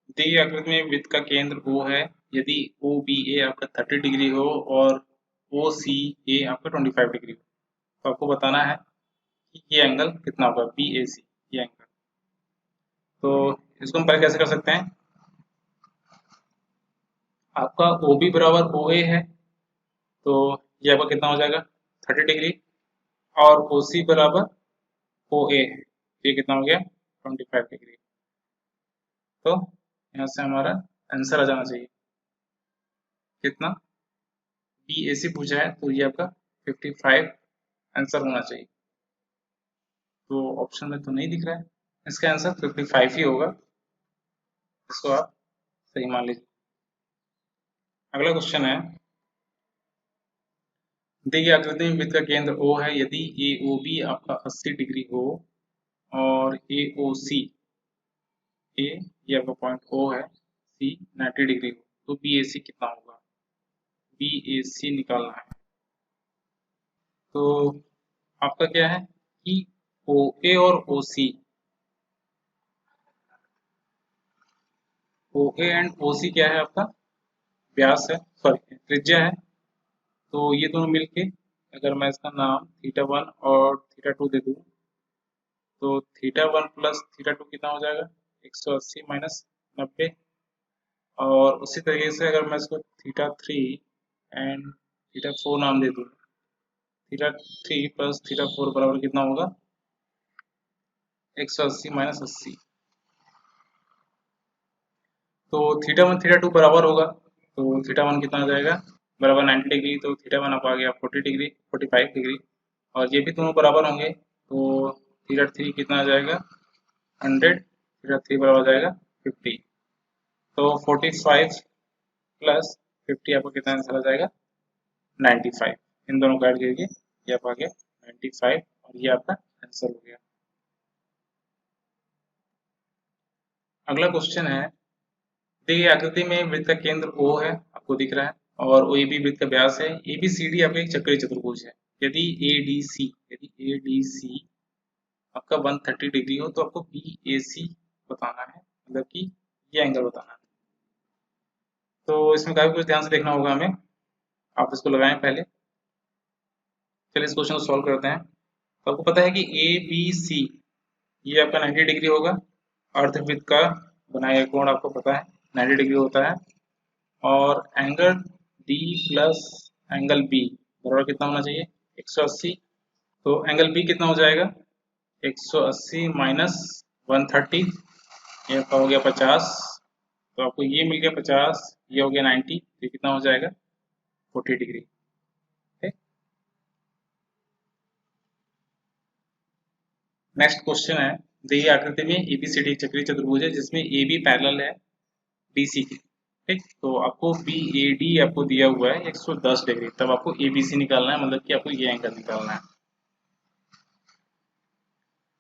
दी गई आकृति में वृत्त का केंद्र O है यदि ओ बी ए आपका 30 डिग्री हो और ओ सी ए आपका 25 डिग्री हो, तो आपको बताना है कि ये एंगल कितना होगा, बी ए सी ये एंगल। तो इसको हम पहले कैसे कर सकते हैं, आपका ओ बी बराबर ओ ए है, तो ये आपका कितना हो जाएगा 30 डिग्री, और ओ सी बराबर ओ ए है, ये कितना हो गया 25 डिग्री। तो यहाँ से हमारा आंसर आ जाना चाहिए कितना, बी ए सी पूछा है तो ये आपका 55 आंसर होना चाहिए। तो ऑप्शन में तो नहीं दिख रहा है, इसका आंसर 55 ही होगा, इसको आप सही मान लीजिए। अगला क्वेश्चन है, दी गई आकृति में वृत्त का केंद्र O है यदि ए ओ बी आपका 80 डिग्री हो और ए ओ सी ए ये आपका पॉइंट O है, सी 90 डिग्री हो, तो बी ए सी कितना होगा, बी ए सी निकालना है। तो आपका क्या है कि ओ ए और ओ सी, ओ ए एंड ओ सी क्या है आपका, व्यास है, सॉरी त्रिज्या है। तो ये दोनों मिलके अगर मैं इसका नाम थीटा 1 और थीटा 2 दे दूँ, तो थीटा 1 प्लस थीटा 2 कितना हो जाएगा 180 माइनस 90। और उसी तरीके से अगर मैं इसको थीटा 3 एंड थीटा 4 नाम दे दूँ, थीटा 3 प्लस थीटा 4 बराबर कितना होगा 180 माइनस 80। तो थीटा 1 थीटा 2 बराबर होगा, तो थीटा 1 कितना आ जाएगा बराबर 90 डिग्री, तो थीटा 1 आपका आ गया 40 डिग्री 45 डिग्री, और ये भी दोनों बराबर होंगे, तो थीटा 3 कितना आ जाएगा 100, थीटा 3 बराबर हो जाएगा 50। तो 45 प्लस 50 आपको कितना आंसर आ जाएगा 95। इन दोनों को ऐड करके ये आपका आ गया 95, और ये आपका आंसर हो गया। अगला क्वेश्चन है, देखिए आकृति में वृत्त का केंद्र O है, आपको दिख रहा है, और ओ ए बी वृत्त का व्यास है, ए बी सी डी आपका एक चक्रीय चतुर्भुज है। यदि ए डी सी आपका 130 डिग्री हो तो आपको बी ए सी बताना है, मतलब कि ये एंगल बताना है। तो इसमें काफी कुछ ध्यान से देखना होगा हमें, आप इसको लगाएं पहले। चलिए इस क्वेश्चन को सॉल्व करते हैं। तो आपको पता है कि ए बी सी ये आपका 90 डिग्री होगा, अर्धवृत्त का बनाया गया कोण आपको पता है 90 डिग्री होता है, और angle D plus angle B बराबर कितना होना चाहिए 180। तो एंगल बी कितना हो जाएगा 180 माइनस 130, ये आपका हो गया 50। तो आपको ये मिल गया 50, ये हो गया 90, ये कितना हो जाएगा 40 डिग्री। ठीक, नेक्स्ट क्वेश्चन है, दी गई आकृति में एबीसीडी चक्रीय चतुर्भुज है जिसमें ए बी पैरेलल है बीसी के। ठीक, तो आपको बी ए डी आपको दिया हुआ है 110 डिग्री, तब आपको ए बी सी निकालना है, मतलब कि आपको ये एंगल निकालना है।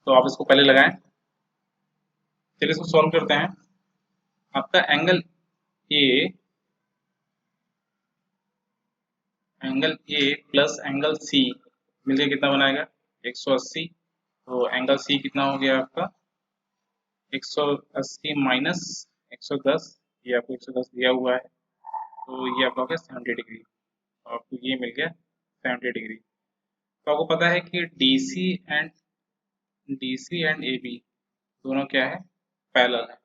तो आप इसको पहले लगाएं। चलिए इसको सॉल्व करते हैं। आपका A angle A plus angle C मिलकर कितना बनाएगा 180। तो एंगल सी कितना हो गया आपका 180 माइनस 110, ये आपको 110 दिया हुआ है, तो ये आपका हो गया 70 डिग्री, और आपको ये मिल गया 70 डिग्री। तो आपको पता है कि D C and A B दोनों क्या है पैरेलल है,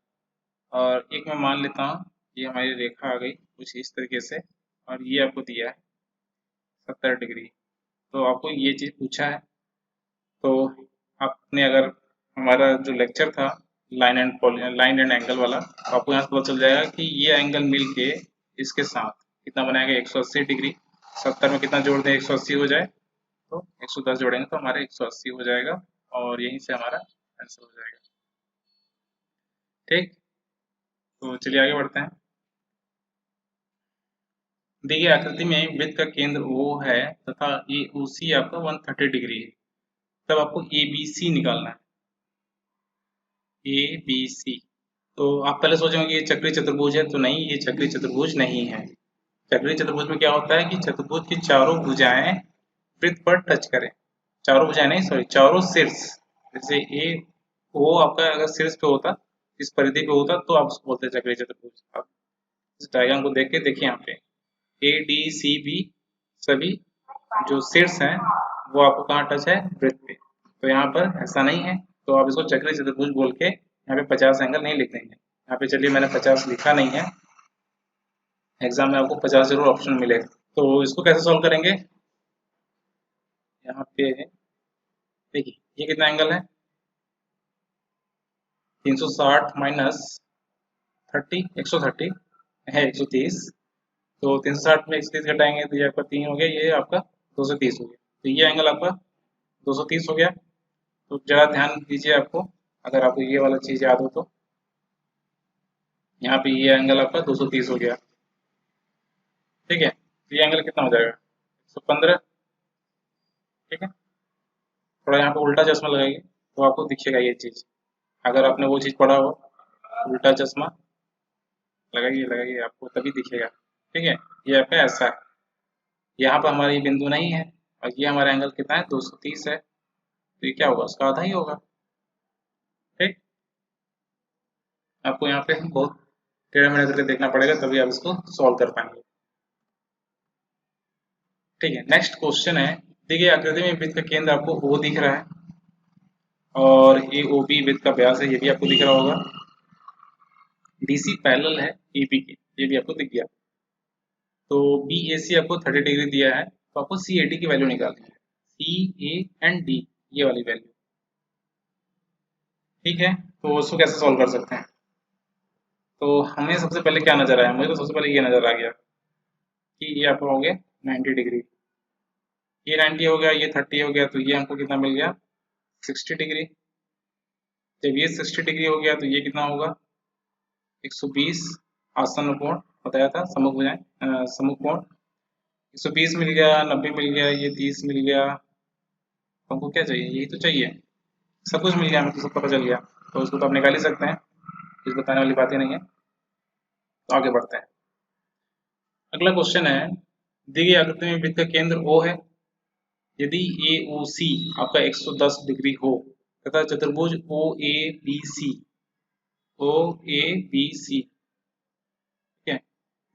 और एक मैं मान लेता हूँ ये हमारी रेखा आ गई कुछ इस तरीके से, और ये आपको दिया है 70 डिग्री। तो आपको ये चीज़ पूछा है, तो आपने अगर हमारा जो लेक्चर था लाइन एंड एंगल वाला, तो आपको यहाँ से पता चल जाएगा कि ये एंगल मिल के इसके साथ कितना बनाएगा 180 डिग्री। 70 में कितना जोड़ दें 180 हो जाए, तो 110 जोड़ेंगे तो हमारा 180 हो जाएगा, और यहीं से हमारा आंसर हो जाएगा। ठीक, तो चलिए आगे बढ़ते हैं। देखिए आकृति में वृत्त का केंद्र O है तथा ए ओ सी आपका 130 डिग्री है, तब आपको ए बी सी निकालना है, ए बी सी। तो आप पहले सोचेंगे ये चक्रीय चतुर्भुज है, तो नहीं, ये चक्रीय चतुर्भुज नहीं है। चक्रीय चतुर्भुज में क्या होता है कि चतुर्भुज की चारों भुजाएं वृत्त पर टच करें, चारों भुजाएं नहीं, सॉरी चारों शीर्ष, जैसे ए वो आपका अगर शीर्ष पे होता, इस परिधि पे होता, तो आप उसको बोलते हैं चक्रीय चतुर्भुज। आप इस डायग्राम को देख के देखिए यहाँ पे ए डी सी बी सभी जो शीर्ष हैं वो आपको कहाँ टच है, वृत्त पे। तो यहाँ पर ऐसा नहीं है, तो आप इसको चक्रीय चतुर्भुज बोल के यहाँ पे 50 एंगल नहीं लिख देंगे। यहाँ पे चलिए मैंने 50 लिखा नहीं है, एग्जाम में आपको 50 जरूर ऑप्शन मिलेगा। तो इसको कैसे सॉल्व करेंगे, यहाँ पे देखिए ये कितना एंगल है, 360 माइनस 30, 130 है, 130। तो 360 में 130 घटाएंगे तो ये आपका 3 हो गया, ये आपका 230 हो गया। तो ये एंगल आपका 230 हो गया। तो जरा ध्यान दीजिए, आपको अगर आपको ये वाला चीज याद हो तो यहाँ पे ये एंगल आपका 230 हो गया, ठीक है। तो ये एंगल कितना हो जाएगा, 115, ठीक है। थोड़ा यहाँ पे उल्टा चश्मा लगाइए तो आपको दिखेगा ये चीज, अगर आपने वो चीज पढ़ा हो, उल्टा चश्मा लगाइए लगाइए, आपको तभी दिखेगा, ठीक है। ये आपका ऐसा है, यहाँ पर हमारा ये बिंदु नहीं है, और ये हमारा एंगल कितना है, 230 है। तो ये क्या होगा, उसका आधा ही होगा, ठीक। आपको यहाँ पे बहुत टेढ़े मेढ़े करके देखना पड़ेगा, तभी आप इसको सॉल्व कर पाएंगे, ठीक है। नेक्स्ट क्वेश्चन है, देखिए आकृति में वृत्त का केंद्र आपको ओ दिख रहा है, और ए ओ बी वृत्त का व्यास है, ये भी आपको दिख रहा होगा। बीसी पैरेलल है ए बी के, ये भी आपको दिख गया। तो बी ए सी आपको 30 डिग्री दिया है, तो आपको सी ए डी की वैल्यू निकालनी है, सी ए एंड डी, ये वाली वैल्यू, ठीक है। तो उसको कैसे सॉल्व कर सकते हैं, तो हमें सबसे पहले क्या नजर आया, मुझे तो सबसे पहले ये नजर आ गया कि ये आपका हो गया 90 डिग्री, ये 90 हो गया, ये 30 हो गया, तो ये हमको कितना मिल गया, 60 डिग्री। जब ये 60 डिग्री हो गया तो ये कितना होगा, 120 आसन कोण बताया था, सम्मुख भुजाएं, सम्मुख कोण 120 मिल गया, 90 मिल गया, ये 30 मिल गया। हमको क्या चाहिए, यही तो चाहिए, सब कुछ मिल गया, हमें तो सब पता चल गया। तो उसको तो आप निकाल ही सकते हैं, कुछ बताने वाली बात ही नहीं है। तो आगे बढ़ते हैं, अगला क्वेश्चन है, दी गई आकृति में वृत्त का केंद्र O है, यदि ए ओ सी आपका 110 डिग्री हो तथा चतुर्भुज ओ A B C, O A B सी, ठीक है।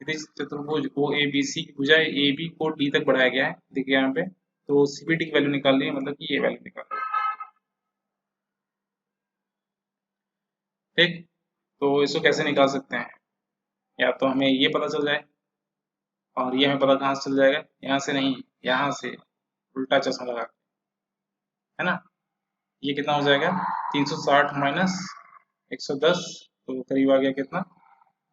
यदि चतुर्भुज ओ ए बी सी की भुजाएं ए बी को डी तक बढ़ाया गया है, देखिए यहाँ पे, तो सीबीडी की वैल्यू निकाल ली है, मतलब कि ये वैल्यू निकाल ली, ठीक। तो इसको कैसे निकाल सकते हैं, या तो हमें ये पता चल जाए, और ये हमें पता कहाँ से चल जाएगा, यहाँ से नहीं, यहाँ से उल्टा चश्मा लगा के, है ना। ये कितना हो जाएगा, 360 माइनस 110, तो करीब आ गया कितना,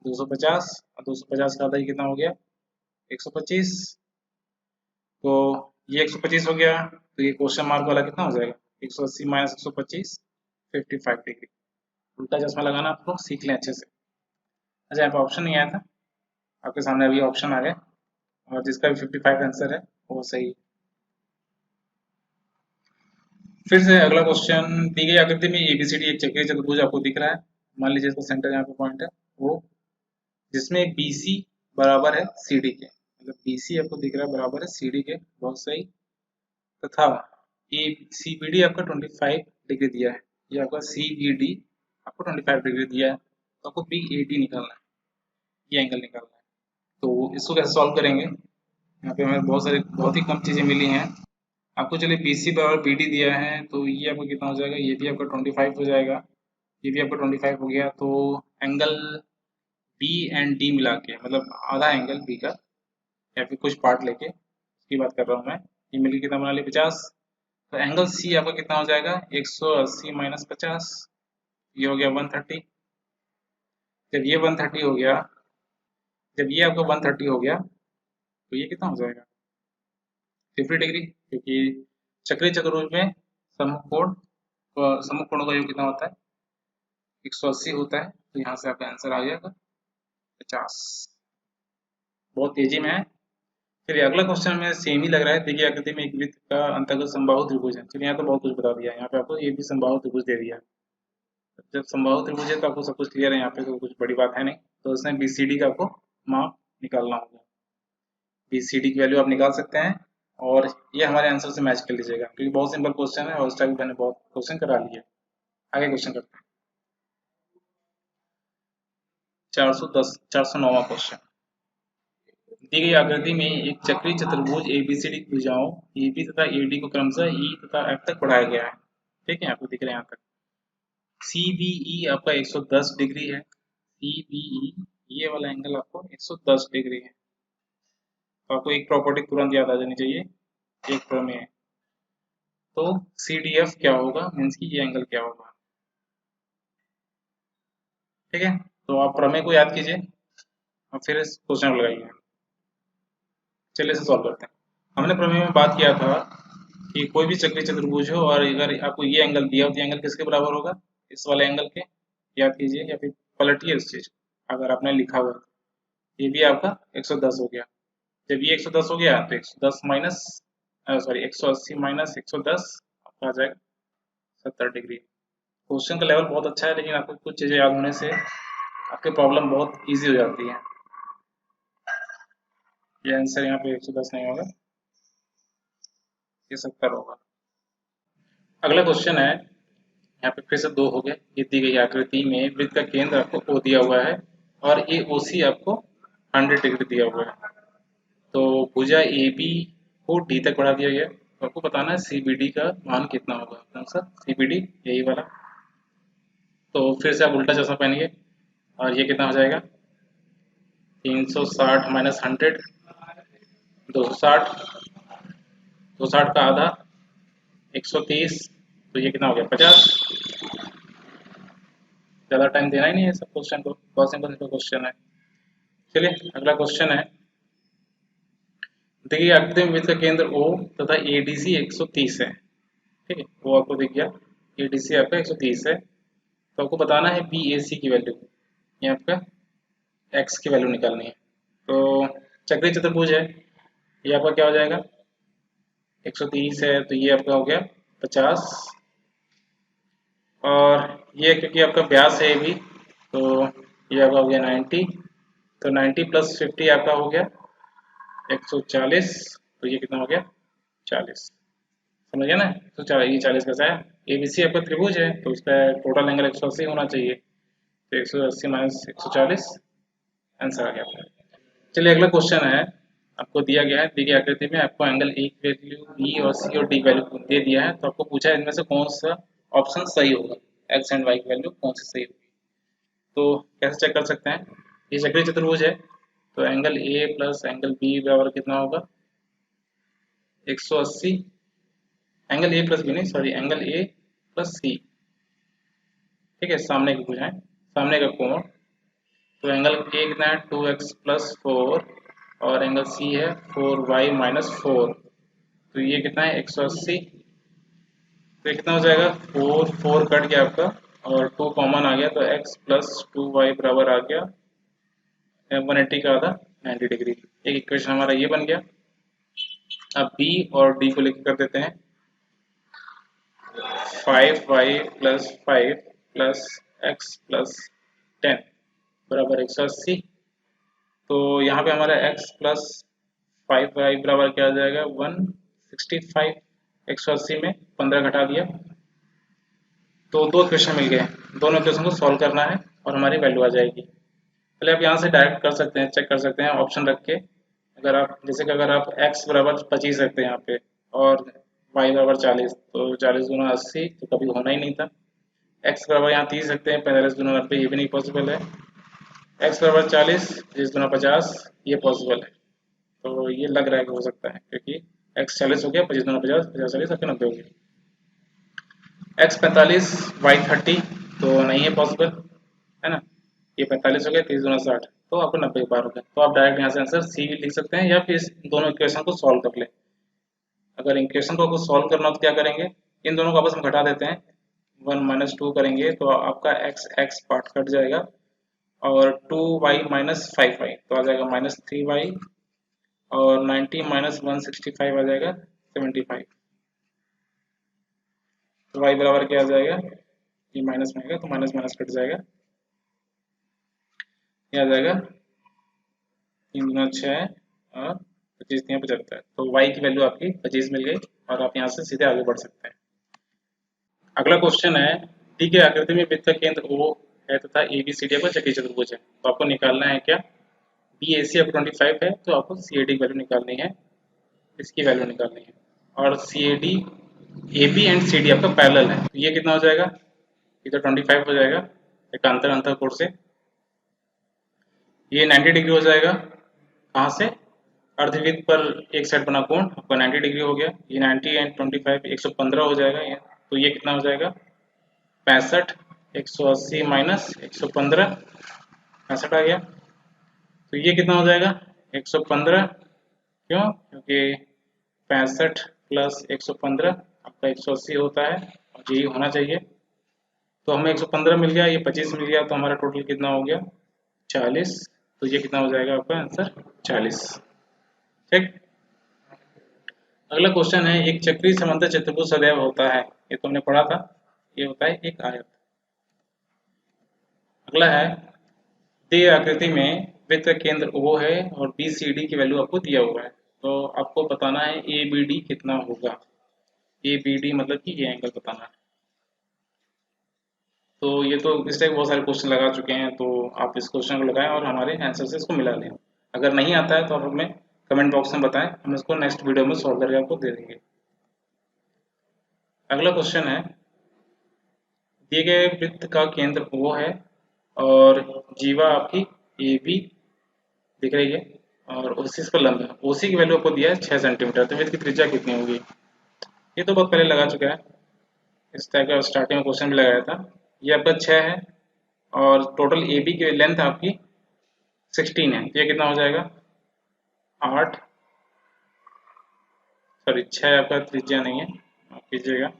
250, और 250 का आधा ही कितना हो गया, 125। तो ये 125 हो गया, तो ये क्वेश्चन मार्क वाला कितना हो जाएगा, 180 माइनस 125, 55 डिग्री। उल्टा चश्मा लगाना आप लोग सीख लें अच्छे से। अच्छा, यहाँ पे ऑप्शन नहीं आया था, आपके सामने अभी ऑप्शन आ गए, और जिसका भी 55 आंसर है वो सही। फिर से अगला क्वेश्चन, दी गई आकृति में एबीसीडी एक चक्रीय चतुर्भुज आपको दिख रहा है, मान लीजिए इसका सेंटर यहाँ पे पॉइंट है वो, जिसमें बीसी बराबर है सीडी के, मतलब बीसी आपको दिख रहा है बराबर है सीडी के, बहुत सही। तथा ए सीबीडी आपका 25 डिग्री दिया है, ये आपका सीबीडी आपको 25 डिग्री दिया है, तो आपको बी ए डी निकालना है, ये एंगल निकालना है। तो इसको कैसे सॉल्व करेंगे, यहाँ पे हमें बहुत ही कम चीजें मिली हैं आपको। चलिए बी सी बराबर बी डी दिया है, तो ये आपका कितना हो जाएगा, ये भी आपका 25 हो जाएगा, ये भी आपका 25 हो गया। तो एंगल बी एंड डी मिला के, मतलब आधा एंगल बी का, या फिर कुछ पार्ट लेके उसकी बात कर रहा हूँ मैं, ये मिलकर कितना बना लिया, 50। तो एंगल सी आपका कितना हो जाएगा, 180 माइनस 50, ये हो गया 130। जब ये 130 हो गया, जब ये आपका 130 हो गया, तो ये कितना हो जाएगा, 50 डिग्री, क्योंकि चक्रीय चतुर्भुज में सम्मुख कोणों का योग कितना होता है, 180 होता है। तो यहाँ से आपका आंसर आ जाएगा 50। बहुत तेजी में है। चलिए अगला क्वेश्चन में सेम ही लग रहा है, देखिए आकृति में एक वृत्त का अंतर्गत समबाहु त्रिभुज है। चलिए यहाँ तो बहुत कुछ बता दिया है, यहाँ पे आपको ये भी समबाहु त्रिभुज दे दिया है। जब समबाहु त्रिभुज है तो आपको सब कुछ क्लियर है, यहाँ पे तो कुछ बड़ी बात है नहीं। तो उसमें बीसीडी का आपको माप निकालना होगा, बीसीडी की वैल्यू आप निकाल सकते हैं, और ये हमारे आंसर से मैच कर लीजिएगा, क्योंकि बहुत सिंपल क्वेश्चन है, और उस टाइप मैंने बहुत क्वेश्चन करा लिया। आगे क्वेश्चन करते हैं। 409वां क्वेश्चन। दी गई आकृति में एक चक्रीय चतुर्भुज एबीसीडी भुजाओं एबी तथा एडी को क्रमशः ई तथा एफ तक बढ़ाया गया है। ठीक है, आपको दिख रहे हैं यहाँ तक। सीबीई आपका 110 डिग्री है। सीबीई ये वाला एंगल आपको 110 डिग्री है। तो आपको एक प्रॉपर्टी तुरंत याद आ जानी चाहिए, एक प्रमेय। तो सी डी एफ क्या होगा, मीन्स की ये एंगल क्या होगा। ठीक है, तो आप प्रमेय को याद कीजिए और फिर इस क्वेश्चन को लगाइए। चलिए इसे सॉल्व करते हैं। हमने प्रमेय में बात किया था कि कोई भी चक्रीय चतुर्भुज हो और अगर आपको ये एंगल दिया हो तो एंगल किसके बराबर होगा, इस वाले एंगल के। याद कीजिए या फिर पलटिए उस चीज, अगर आपने लिखा हुआ है। ये भी आपका 110 हो गया। जब ये 110 हो गया तो 110 माइनस, सॉरी 180 माइनस 110 आपका आ जाएगा 70 डिग्री। क्वेश्चन का लेवल बहुत अच्छा है, लेकिन आपको कुछ चीज़ें याद होने से आपकी प्रॉब्लम बहुत इजी हो जाती है। ये आंसर यहाँ पे 110 नहीं होगा, ये 70 होगा। अगला क्वेश्चन है, यहाँ पे फिर से दो हो गए। ये दी गई आकृति में वृत्त का केंद्र आपको O दिया हुआ है और ये OC आपको 100 डिग्री दिया हुआ है। तो भुजा AB को D तक बढ़ा दिया गया। तो आपको बताना है CBD का मान कितना होगा। कौन सा CBD, यही वाला। तो फिर से आप उल्टा चश्मा पहनिए और ये कितना हो जाएगा, 360 माइनस 100, 260, 260 का आधा 130, तो ये कितना हो गया 50। ज़्यादा टाइम देना ही नहीं है सब क्वेश्चन को, बहुत सिंपल सिंपल क्वेश्चन है। चलिए अगला क्वेश्चन है। देखिए आकृति में वृत्त का केंद्र O तथा ADC 130 है। ठीक है, वो आपको दिख गया। ADC आपका 130 है। तो आपको बताना है BAC की वैल्यू, ये आपका x की वैल्यू निकालनी है। तो चक्रीय चतुर्भुज है, ये आपका क्या हो जाएगा, 130 है तो ये आपका हो गया 50। और ये क्योंकि आपका व्यास है ये भी, तो ये आपका हो गया 90। तो 90 प्लस 50 आपका हो गया 140। तो ये कितना हो गया 40। समझ गया ना। तो ये 40 कैसा है, एबीसी आपका त्रिभुज है तो उसका टोटल एंगल 180 होना चाहिए। तो 180 माइनस 140 आंसर आ गया आपका। चलिए अगला क्वेश्चन है। आपको दिया गया है, दी गई आकृति में आपको एंगल ए की वैल्यू बी और सी और डी वैल्यू दे दिया है। तो आपको पूछा है इनमें से कौन सा ऑप्शन सही होगा, एक्स एंड वाई की वैल्यू कौन सी सही होगी। तो कैसे चेक कर सकते हैं, ये चक्रीय चतुर्भुज है तो angle A plus angle B बराबर कितना होगा 180। एंगल ए प्लस बी नहीं, sorry angle A plus C. ठीक है, सामने की भुजाएं, सामने का कोण। तो एंगल ए कितना है 2x प्लस 4 और एंगल सी है 4y माइनस 4। तो ये कितना है 180। तो ये कितना हो जाएगा 4 4 कट गया आपका और 2 कॉमन आ गया तो x प्लस 2y बराबर आ गया 180 का आधा 90 डिग्री। एक इक्वेशन हमारा ये बन गया। अब b और d को लेकर कर देते हैं। 5y plus 5 plus x plus 10 बराबर 180। तो यहाँ पे हमारा x प्लस 5y बराबर क्या आ जाएगा 165। 180 में 15 घटा दिया तो दो इक्वेशन मिल गए। दोनों इक्वेशन को सॉल्व करना है और हमारी वैल्यू आ जाएगी। पहले आप यहाँ से डायरेक्ट कर सकते हैं, चेक कर सकते हैं ऑप्शन रख के। अगर आप जैसे कि अगर आप x बराबर 25 रखते हैं यहाँ पे और y बराबर 40, तो 40 गुना 80 तो कभी होना ही नहीं था। x बराबर यहाँ 30 रखते हैं, 45 गुना 90 ये भी नहीं पॉसिबल है। x बराबर 40, 30 गुना 50 ये पॉसिबल है। तो ये लग रहा है कि हो सकता है क्योंकि x 40 हो गया, 25 गुना 50, 50 40 आपके 90 हो गया। x 45, y 30 तो नहीं है पॉसिबल, है ना। ये 45 हो गया, 30 गुना 60 तो आपको 90 बार हो गया। तो आप डायरेक्ट यहाँ से आंसर सी भी लिख सकते हैं या फिर इस दोनों इक्वेशन को सॉल्व कर ले। अगर इक्वेशन को सॉल्व करना हो तो क्या करेंगे, इन दोनों को आपस में घटा देते हैं। 1 माइनस 2 करेंगे तो आपका x x पार्ट कट जाएगा और 2y माइनस 5y तो आ जाएगा माइनस 3y और 90 माइनस 165 आ जाएगा 75। तो y बराबर क्या आ जाएगा, ये माइनस में आएगा तो माइनस माइनस कट जाएगा, ये आ जाएगा 3 गुना 6 और 25 3 75। तो y की वैल्यू आपकी 25 मिल गई और आप यहाँ से सीधे आगे बढ़ सकते हैं। अगला क्वेश्चन है, डी के आकृति में वृत्त का केंद्र O है तथा ए बी सी डी आपका चक्रीय चतुर्भुज है। तो आपको निकालना है क्या, बी ए सी आपको 25 है तो आपको सी ए डी की वैल्यू निकालनी है, इसकी वैल्यू निकालनी है। और C A D A B and C D आपका पैरेलल है, तो ये कितना हो जाएगा, ये तो 25 हो जाएगा एकांतर अंतर कोण से। ये 90 डिग्री हो जाएगा, कहाँ से, अर्धवृत्त पर एक साइड बना कोण आपका 90 डिग्री हो गया। ये 90 एंड 25 115 हो जाएगा ये, तो ये कितना हो जाएगा 65, 180 माइनस 115, 65 आ गया। तो ये कितना हो जाएगा 115, क्यों, क्योंकि 65 प्लस 115 आपका 180 होता है और यही होना चाहिए। तो हमें 115 मिल गया, ये 25 मिल गया, तो हमारा टोटल कितना हो गया 40। तो ये कितना हो जाएगा आपका आंसर 40। ठीक। अगला क्वेश्चन है, एक चक्रीय समांतर चतुर्भुज सदैव होता है, ये तो हमने पढ़ा था, ये होता है एक आयत। अगला है, दिए आकृति में वृत्त का केंद्र O है और बी सी डी की वैल्यू आपको दिया हुआ है, तो आपको बताना है ए बी डी कितना होगा। ए बी डी मतलब कि ये एंगल बताना है। तो ये तो इस टाइप बहुत सारे क्वेश्चन लगा चुके हैं, तो आप इस क्वेश्चन को लगाएं और हमारे आंसर से इसको मिला लें। अगर नहीं आता है तो आप हमें कमेंट बॉक्स में बताएं, हम इसको नेक्स्ट वीडियो में सॉल्व करके आपको दे देंगे। अगला क्वेश्चन है, दिए गए वृत्त का केंद्र O है और जीवा आपकी ए बी दिख रही है और OC इस पर लंब है। OC की वैल्यू आपको दिया है 6 सेंटीमीटर, तो वृत्त की त्रिज्या कितनी होगी, ये तो बहुत पहले लगा चुका है, इस टाइप का स्टार्टिंग में क्वेश्चन भी लगाया था। ये आपका 6 है और टोटल ए बी की लेंथ आपकी 16 है, तो ये कितना हो जाएगा 8, सॉरी 6 आपका त्रिज्या नहीं है, माफ कीजिएगा,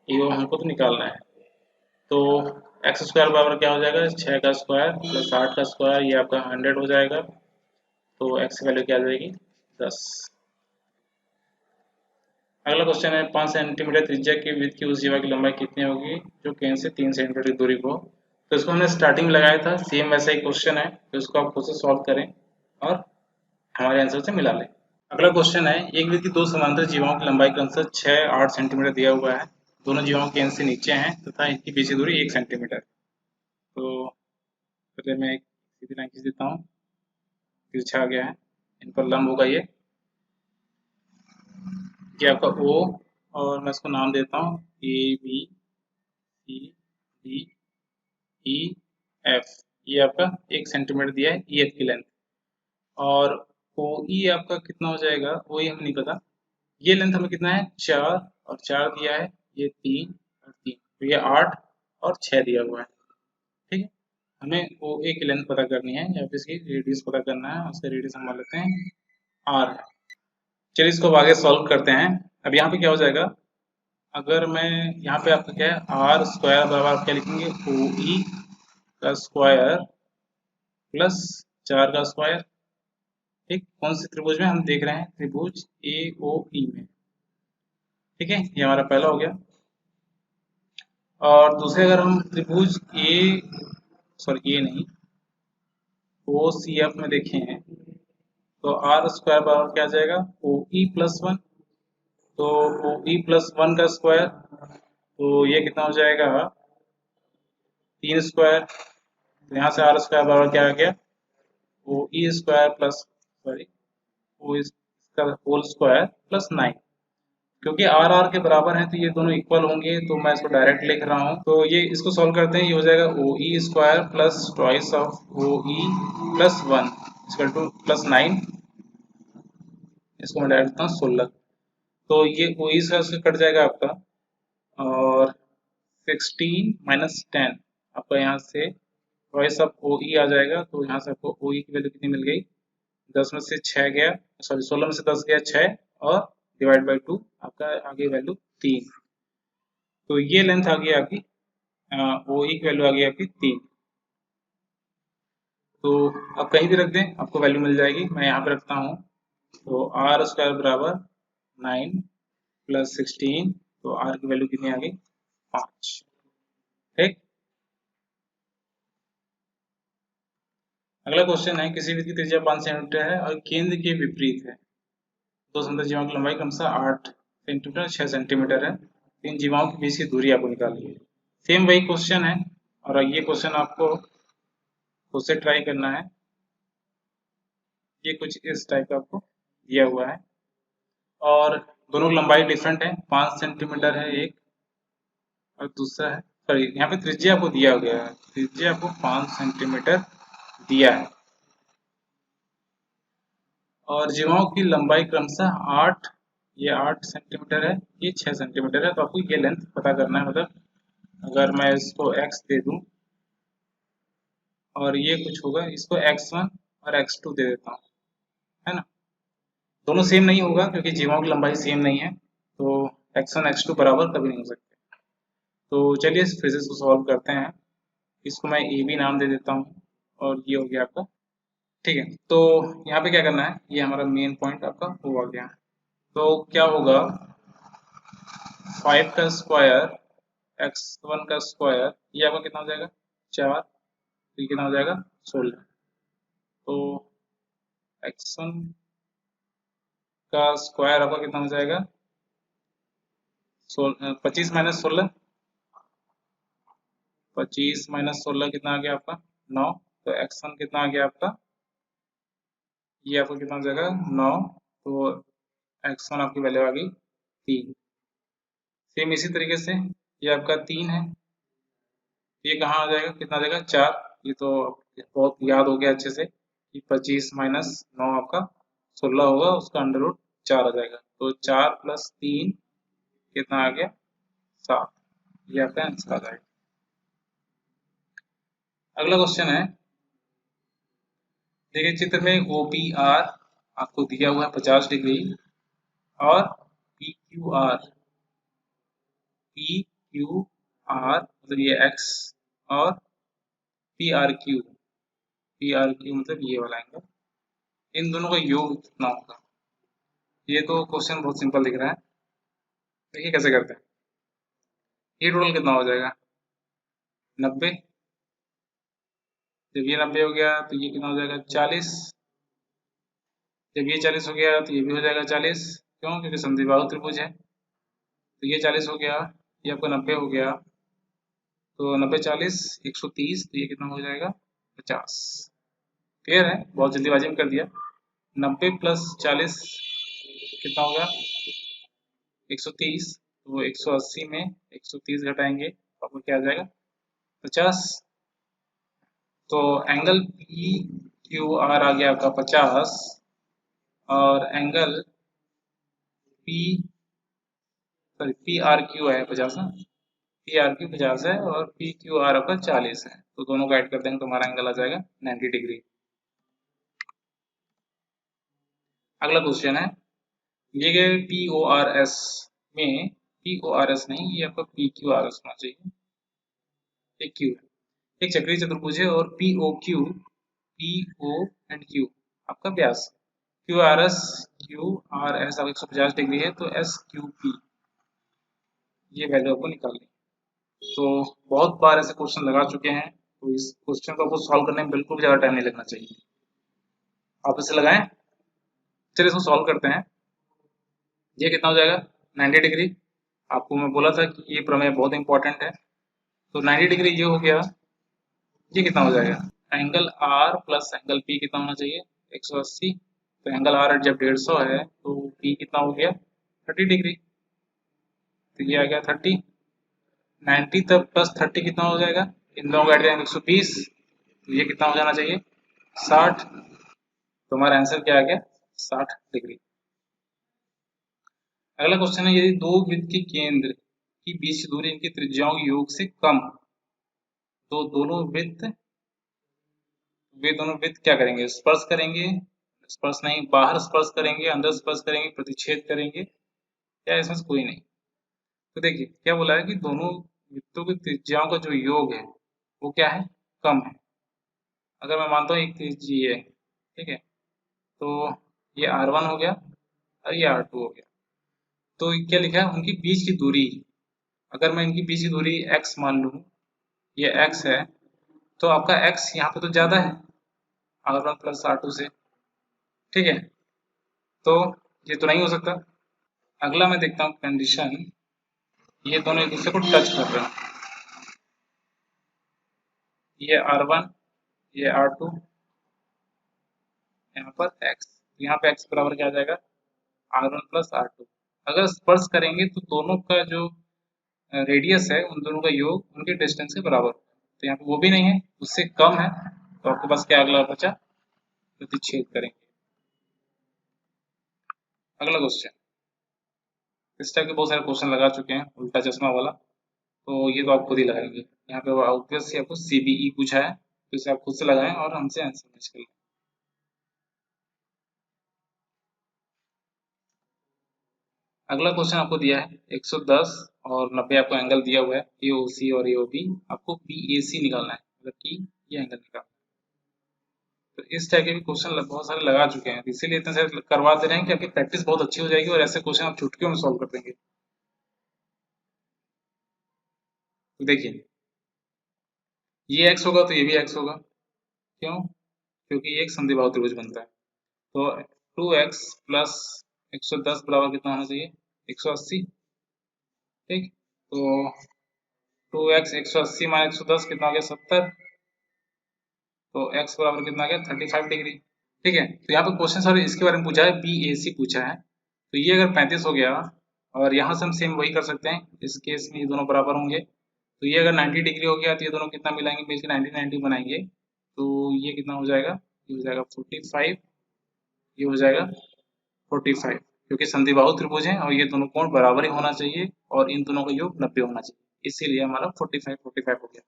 ये हमको तो निकालना है। तो एक्स स्क्वायर बराबर क्या हो जाएगा 6 का स्क्वायर प्लस 8 का स्क्वायर, ये आपका 100 हो जाएगा। तो एक्स की वैल्यू क्या आ जाएगी 10। अगला क्वेश्चन है, 5 सेंटीमीटर त्रिज्या के वृत्त की उस जीवा की लंबाई कितनी होगी जो केंद्र से 3 सेंटीमीटर की दूरी को। तो इसको हमने स्टार्टिंग में लगाया था, सेम वैसा ही क्वेश्चन है, तो इसको आप खुद से सॉल्व करें और हमारे आंसर से मिला लें। अगला क्वेश्चन है, एक वृत्त की दो समांतर जीवाओं की लंबाई क्रमशः 6 8 सेंटीमीटर दिया हुआ है, दोनों जीवाओं केंद्र से नीचे हैं तथा इनकी बीच की दूरी 1 सेंटीमीटर। तो पहले मैं एक सीधी लाइन खींच देता हूँ, तिरछा आ गया है, इन पर लंब होगा ये आपका O और मैं इसको नाम देता हूँ A B C D E F. ये आपका 1 सेंटीमीटर दिया है ई एफ की लेंथ, और ओ ई आपका कितना हो जाएगा वही हमें नहीं पता। ये लेंथ हमें कितना है 4 और 4 दिया है, ये 3 और 3, तो ये 8 और 6 दिया हुआ है। ठीक है, हमें ओ ए की लेंथ पता करनी है या फिर इसकी रेडियस पता करना है, उसका रेडियस हम मान लेते हैं आर। चलिए इसको अब आगे सॉल्व करते हैं। अब यहाँ पे क्या हो जाएगा, अगर मैं यहाँ पे आपका क्या है आर स्क्वायर बराबर आप क्या लिखेंगे ओ ई का स्क्वायर प्लस 4 का स्क्वायर। ठीक, कौन से त्रिभुज में हम देख रहे हैं, त्रिभुज ए ओ ई में। ठीक है, ये हमारा पहला हो गया। और दूसरे अगर हम त्रिभुज ए, सॉरी ए नहीं, ओ सी एफ में देखें तो आर स्क्वायर बराबर क्या आ जाएगा ओ ई प्लस 1। तो ओ ई प्लस 1 का स्क्वायर, तो ये कितना हो जाएगा 3 स्क्वायर। तो यहाँ से आर स्क्वायर बराबर क्या आ गया ओ ई स्क्वायर प्लस, सॉरी ओ इसका होल स्क्वायर प्लस 9। क्योंकि आर आर के बराबर हैं तो ये दोनों इक्वल होंगे, तो मैं इसको डायरेक्ट लिख रहा हूँ। तो ये इसको सॉल्व करते हैं, ये हो जाएगा O E square plus twice of O E plus 1 equal to plus 9, इसको मैं डायरेक्ट लिखता हूँ 16। तो ये ओ ई से कट जाएगा आपका, और 16 माइनस 10 आपका यहाँ से ट्वाइस ऑफ ओ ई आ जाएगा। तो यहाँ से आपको ओ ई की वैल्यू कितनी मिल गई, 10 में से 6 गया, सॉरी 16 में से 10 गया 6, और डिवाइड बाई 2 आपका आगे वैल्यू 3। तो ये लेंथ आ गई आपकी, ओ ई की वैल्यू आ गई आपकी 3। तो आप कहीं भी रख दें आपको वैल्यू मिल जाएगी, मैं यहाँ पे रखता हूँ। तो आर स्क्वायर बराबर 9 प्लस 16, तो आर की वैल्यू कितनी आ गई 5। ठीक, अगला क्वेश्चन है, किसी वृत्त की त्रिज्या 5 सेंटीमीटर है और केंद्र के विपरीत है, दो समतल जीवाओं की लंबाई क्रमशः 8 सेंटीमीटर 6 सेंटीमीटर है, इन जीवाओं के बीच की दूरी आपको निकालनी है। सेम वही क्वेश्चन है और ये क्वेश्चन आपको खुद से ट्राई करना है। ये कुछ इस टाइप का आपको दिया हुआ है और दोनों की लंबाई डिफरेंट है, 5 सेंटीमीटर है एक और दूसरा है, सॉरी यहाँ पे त्रिज्या आपको दिया गया है, त्रिज्या आपको 5 सेंटीमीटर दिया है और जीवाओं की लंबाई क्रमशः 8, ये 8 सेंटीमीटर है, ये 6 सेंटीमीटर है। तो आपको ये लेंथ पता करना है। मतलब अगर मैं इसको x दे दूं और ये कुछ होगा, इसको x1 और x2 दे देता हूँ, है ना। दोनों सेम नहीं होगा क्योंकि जीवाओं की लंबाई सेम नहीं है, तो x1 x2 बराबर कभी नहीं हो सकते। तो चलिए इस फिजिक्स को सॉल्व करते हैं। इसको मैं ए बी नाम दे देता हूँ और ये हो गया आपका। ठीक है, तो यहाँ पे क्या करना है, ये हमारा मेन पॉइंट आपका वो आ गया। तो क्या होगा, 5 का स्क्वायर x1 का स्क्वायर, ये आपका कितना हो जाएगा 4, तो ये कितना हो जाएगा 16। तो x1 का स्क्वायर आपका कितना हो जाएगा 25 माइनस 16, 25 माइनस 16 कितना आ गया आपका 9। तो x1 कितना आ गया आपका, ये आपका कितना हो जाएगा 9। तो x1 आपकी वैल्यू आ गई 3। सेम इसी तरीके से ये आपका 3 है, ये कहाँ आ जाएगा, कितना आ जाएगा 4। ये तो बहुत याद हो गया अच्छे से कि 25 माइनस 9 आपका 16 होगा, उसका अंडर रूट 4 आ जाएगा। तो 4 प्लस 3 कितना आ गया 7, ये आपका आंसर आ जाएगा। अगला क्वेश्चन है, देखिए चित्र में ओ पी आर आपको दिया हुआ है 50 डिग्री और P Q R, P Q R मतलब ये एक्स और P R Q, P R Q मतलब ये वाला एंगल, इन दोनों का योग कितना होगा। ये तो क्वेश्चन बहुत सिंपल दिख रहा है, देखिए कैसे करते हैं। ये टोटल कितना हो जाएगा 90, जब ये 90 हो गया तो ये कितना हो जाएगा 40, जब ये 40 हो गया तो ये भी हो जाएगा 40, क्यों, क्योंकि समद्विबाहु त्रिभुज है। तो ये 40 हो गया, ये आपका 90 हो गया, तो 90 40 130, तो ये कितना हो जाएगा 50। क्लियर है, बहुत जल्दीबाजी में कर दिया। 90 प्लस 40 कितना होगा 130, तो 180 में 130 घटाएंगे तो आपको क्या आ जाएगा 50। तो एंगल पी क्यू आर आ गया आपका 50 और angle P, sorry P R Q है 50 ना, पी आर क्यू 50 है और पी क्यू आर आपका 40 है, तो दोनों को ऐड कर देंगे तो हमारा एंगल आ जाएगा 90 डिग्री। अगला क्वेश्चन है, दिए गए पी ओ आर एस में, पी ओ आर एस नहीं, ये आपका पी क्यू आर एस होना चाहिए, एक क्यू है, एक चक्रीय चतुर्भुज है और P O Q, P O and Q आपका व्यास, Q R S, Q R S अब 150 डिग्री है, तो एस क्यू पी ये वैल्यू आपको निकालनी। तो बहुत बार ऐसे क्वेश्चन लगा चुके हैं, तो इस क्वेश्चन को आपको सॉल्व करने में बिल्कुल भी ज़्यादा टाइम नहीं लगना चाहिए। आप इसे लगाएं, चलिए इसको सॉल्व करते हैं। ये कितना हो जाएगा 90 डिग्री, आपको मैं बोला था कि ये प्रमेय बहुत इंपॉर्टेंट है। तो 90 डिग्री ये हो गया, ये कितना हो जाएगा angle R plus angle P कितना होना चाहिए 180। तो एंगल आर जब 150 है तो पी कितना हो गया 30 डिग्री, तो ये आ गया 30। 90 तक प्लस 30 कितना हो जाएगा, इन दोनों का ऐड करेंगे 120, तो ये कितना हो जाना चाहिए 60। तो हमारा आंसर क्या आ गया 60 डिग्री। अगला क्वेश्चन है, यदि दो वृत्त के केंद्र की बीच की दूरी इनकी त्रिज्याओं के योग से कम हो, तो वे दोनों वृत्त क्या करेंगे, स्पर्श करेंगे, स्पर्श नहीं, बाहर स्पर्श करेंगे, अंदर स्पर्श करेंगे, प्रतिच्छेद करेंगे, या इसमें से कोई नहीं। तो देखिए क्या बोला है कि दोनों वृत्तों की त्रिज्याओं का जो योग है वो क्या है, कम है। अगर मैं मानता हूँ एक त्रिज्या है, ठीक है, तो ये R1 हो गया और ये R2 हो गया। तो क्या लिखा है, उनकी बीच की दूरी, अगर मैं इनकी बीच की दूरी x मान लूँ, ये x है, तो आपका x यहाँ पे तो ज्यादा है R1 प्लस R2 से, ठीक है, तो ये तो नहीं हो सकता। अगला मैं देखता हूँ कंडीशन, ये दोनों एक दूसरे को टच कर रहे हैं, ये R1, ये R2, यहाँ पर x, यहाँ पे x बराबर क्या आ जाएगा, R1 प्लस R2। अगर स्पर्श करेंगे तो दोनों का जो रेडियस है उन दोनों का योग उनके डिस्टेंस के बराबर होगा। तो यहाँ पे वो भी नहीं है, उससे कम है, तो आपके पास क्या अगला बचा, प्रतिच्छेद करेंगे। अगला क्वेश्चन, इस टाइप के बहुत सारे क्वेश्चन लगा चुके हैं उल्टा चश्मा वाला, तो ये तो आप खुद ही लगाएंगे। यहाँ पे ऑब्वियस से आपको CBE पूछा है, तो इसे आप खुद से लगाएं और हमसे आंसर मैच कर लें। अगला क्वेश्चन आपको दिया है 110 और 90 आपको एंगल दिया हुआ है, AOC और AOB, आपको BAC निकालना है, मतलब कि ये एंगल निकालना है। तो इस टाइप के भी क्वेश्चन बहुत सारे लगा चुके हैं, इसीलिए इतने सारे करवा दे रहे हैं कि आपकी प्रैक्टिस बहुत अच्छी हो जाएगी और ऐसे क्वेश्चन आप चुटकियों में सॉल्व कर देंगे। तो देखिए, ये x होगा तो ये भी x होगा, क्यों, क्योंकि ये एक संधिबाहु त्रिभुज बनता है। तो 2x प्लस 110 बराबर कितना होना चाहिए, 180। ठीक, तो 2x 180 माइनस 110 कितना हो गया, 70। तो x बराबर कितना आ गया, 35 डिग्री। ठीक है, तो यहाँ पे क्वेश्चन सर इसके बारे में पूछा है, BAC पूछा है, तो ये अगर 35 हो गया और यहाँ से हम सेम वही कर सकते हैं, इस केस में ये दोनों बराबर होंगे, तो ये अगर 90 डिग्री हो गया तो ये दोनों कितना मिलाएंगे, मिलकर 90 90 बनाएंगे, तो ये कितना हो जाएगा, ये हो जाएगा 45, ये हो जाएगा 45, क्योंकि संधिबाहु त्रिभुज है और ये दोनों कोण बराबर ही होना चाहिए और इन दोनों का योग 90 होना चाहिए, इसीलिए हमारा 45 45 हो गया।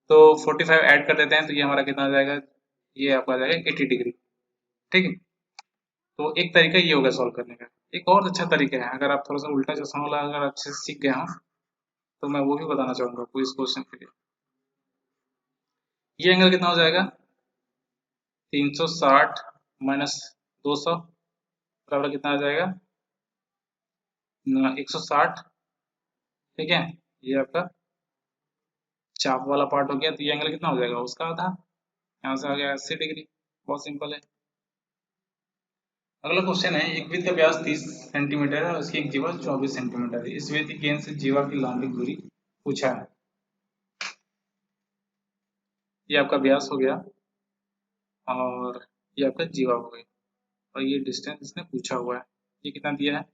तो 45 ऐड कर देते हैं तो ये हमारा कितना आ जाएगा, ये आपका आ जाएगा 80 डिग्री। ठीक है, तो एक तरीका ये होगा सॉल्व करने का। एक और अच्छा तरीका है, अगर आप थोड़ा सा उल्टा चश्मा वाला अगर अच्छे से सीख गए हो तो मैं वो भी बताना चाहूंगा आपको इस क्वेश्चन के लिए। ये एंगल कितना हो जाएगा, 360 माइनस 200 बराबर कितना आ जाएगा, 160। ठीक है, ये आपका चाप वाला पार्ट हो गया, तो ये एंगल कितना हो जाएगा, उसका आधा, यहाँ से आ गया 80 डिग्री। बहुत सिंपल है। अगला क्वेश्चन है, एक वृत्त का व्यास 30 सेंटीमीटर है और उसकी एक जीवा 24 सेंटीमीटर है, इस वृत्त की केंद्र से जीवा की लंबाई दूरी पूछा है। ये आपका व्यास हो गया और ये आपका जीवा हो गई, और ये डिस्टेंस इसने पूछा हुआ है। ये कितना दिया है,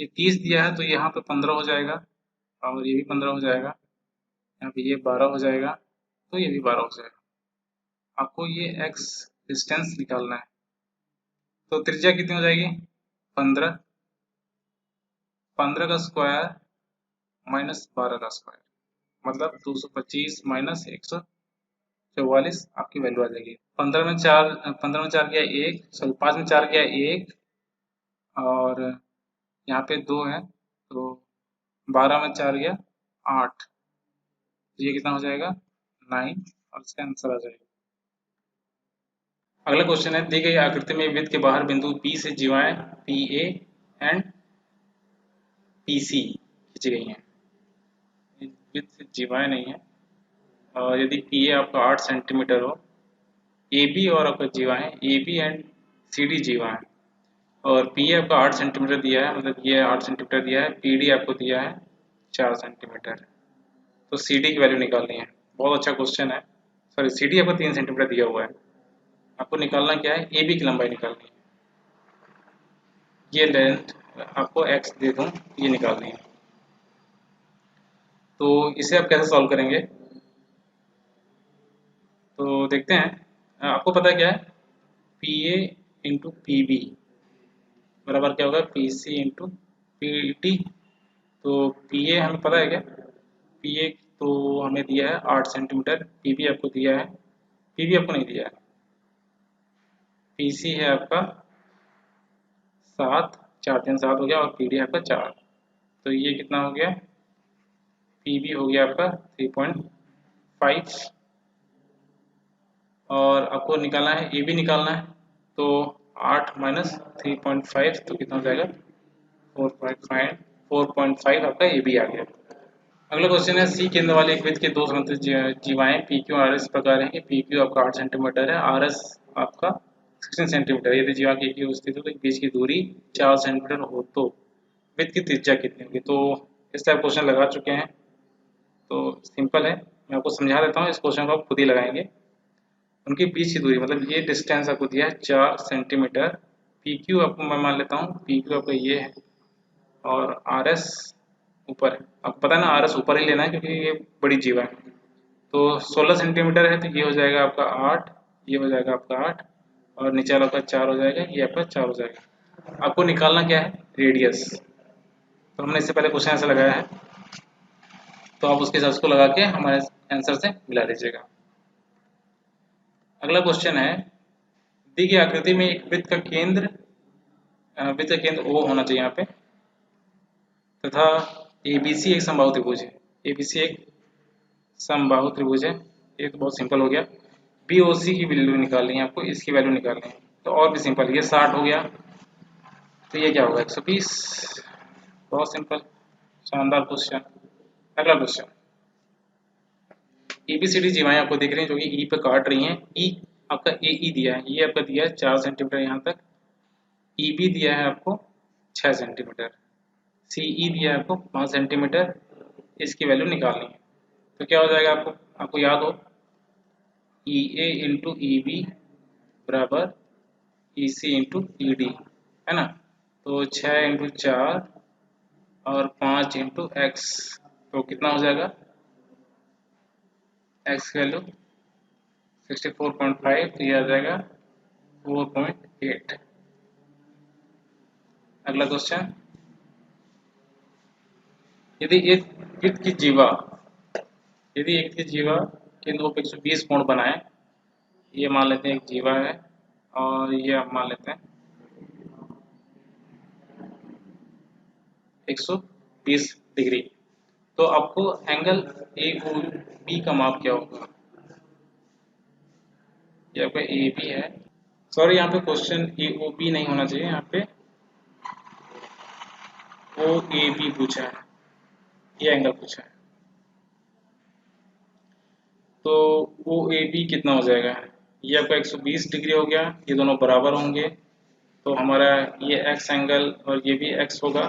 ये 30 दिया है, तो यहाँ पे 15 हो जाएगा और ये भी 15 हो जाएगा, यहाँ पे ये 12 हो जाएगा, तो ये भी 12 हो जाएगा। आपको ये x डिस्टेंस निकालना है, तो त्रिज्या कितनी हो जाएगी, 15, 15 का स्क्वायर माइनस 12 का स्क्वायर, मतलब 225 माइनस 144 आपकी वैल्यू आ जाएगी। 15 में 4, 15 में 4 गया 1, सॉरी 5 में 4 गया 1, और यहाँ पे 2 है, तो 12 में 4 गया 8, तो ये कितना हो जाएगा 9, और इसका आंसर आ जाएगा। अगला क्वेश्चन है, दी गई आकृति में वृत्त के बाहर बिंदु P से जीवाएं PA एंड PC खींची गई हैं। वृत्त से जीवाएं नहीं है, और यदि PA आपका 8 सेंटीमीटर हो, AB और आपका जीवाएं AB एंड CD जीवाएं, और PA आपका 8 सेंटीमीटर दिया है, मतलब ये 8 सेंटीमीटर दिया है, PD आपको दिया है 4 सेंटीमीटर, तो CD की वैल्यू निकालनी है। बहुत अच्छा क्वेश्चन है। सॉरी, CD आपको 3 सेंटीमीटर दिया हुआ है, आपको निकालना क्या है, AB की लंबाई निकालनी है। ये लेंथ आपको x दे दूं, ये निकालनी है। तो इसे आप कैसे सॉल्व करेंगे, तो देखते हैं। आपको पता क्या है, PA इंटू PB बराबर क्या होगा, PC इंटू PT। तो PA हमें पता है क्या, PA तो हमें दिया है 8 सेंटीमीटर, PB आपको दिया है, PB आपको नहीं दिया है, PC है आपका 7, 4 3 7 हो गया, और PD आपका 4, तो ये कितना हो गया, PB हो गया आपका 3.5, और आपको निकालना है AB निकालना है, तो 8 माइनस 3.5 तो कितना हो जाएगा, 4.5, 4.5 आपका AB आ गया। अगला क्वेश्चन है, सी केंद्र वाले एक वृत्त के दो समतल जीवाएं PQ और RS इस प्रकार है कि PQ आपका 8 सेंटीमीटर है, RS आपका 16 सेंटीमीटर। यदि जीवा की एक ही स्थित हो तो बीच की दूरी 4 सेंटीमीटर हो तो वृत्त की त्रिज्या कितनी होगी। तो इस टाइप क्वेश्चन लगा चुके हैं, तो सिंपल है, मैं आपको समझा देता हूँ, इस क्वेश्चन को आप खुद ही लगाएंगे। उनके बीच की दूरी मतलब ये डिस्टेंस आपको दिया है 4 सेंटीमीटर। पी क्यू आपको मैं मान लेता हूँ, पी क्यू आपका ये है और आर एस ऊपर है। आपको पता है ना, आर एस ऊपर ही लेना है क्योंकि ये बड़ी जीवा है। तो 16 सेंटीमीटर है तो ये हो जाएगा आपका 8, ये हो जाएगा आपका 8 और नीचे वाला आपका 4 हो जाएगा, ये आपका 4 हो जाएगा। आपको निकालना क्या है, रेडियस। तो हमने इससे पहले क्वेश्चन ऐसा लगाया है, तो आप उसके हिसाब से लगा के हमारे आंसर से मिला लीजिएगा। अगला क्वेश्चन है, दी गई आकृति में एक वृत्त का केंद्र O होना चाहिए यहाँ पे, तथा ABC एक समबाहु त्रिभुज है। ABC एक समबाहु त्रिभुज है, ये तो बहुत सिंपल हो गया। BOC की वैल्यू निकालनी है आपको, इसकी वैल्यू निकालनी है, तो और भी सिंपल, ये 60 हो गया तो ये क्या होगा 120। बहुत सिंपल, शानदार क्वेश्चन। अगला क्वेश्चन, ABCD जीवाएं आपको दिख रही हैं जो कि ई पे काट रही हैं। ई आपका AE दिया है, ये आपका दिया है 4 सेंटीमीटर यहाँ तक। EB दिया है आपको 6 सेंटीमीटर। CE दिया है आपको 5 सेंटीमीटर। इसकी वैल्यू निकालनी है, तो क्या हो जाएगा आपको आपको याद हो, EA इंटू EB बराबर EC इंटू ED, है ना। तो 6 इंटू 4 और 5 इंटू एक्स, तो कितना हो जाएगा, एक्स की वैल्यू 64.5, तो ये आ जाएगा 4.8। अगला क्वेश्चन, यदि एक वृत्त की जीवा यदि एक की जीवा केंद्र को 120 कोण बनाए, ये मान लेते हैं एक जीवा है और ये आप मान लेते हैं 120 डिग्री, तो आपको एंगल AOB का माप क्या होगा। ये आपका AB है, सॉरी यहाँ पे क्वेश्चन AOB नहीं होना चाहिए, यहाँ पे OAB पूछा है, ये एंगल पूछा है। तो OAB कितना हो जाएगा, ये आपका 120 डिग्री हो गया, ये दोनों बराबर होंगे, तो हमारा ये x एंगल और ये भी x होगा,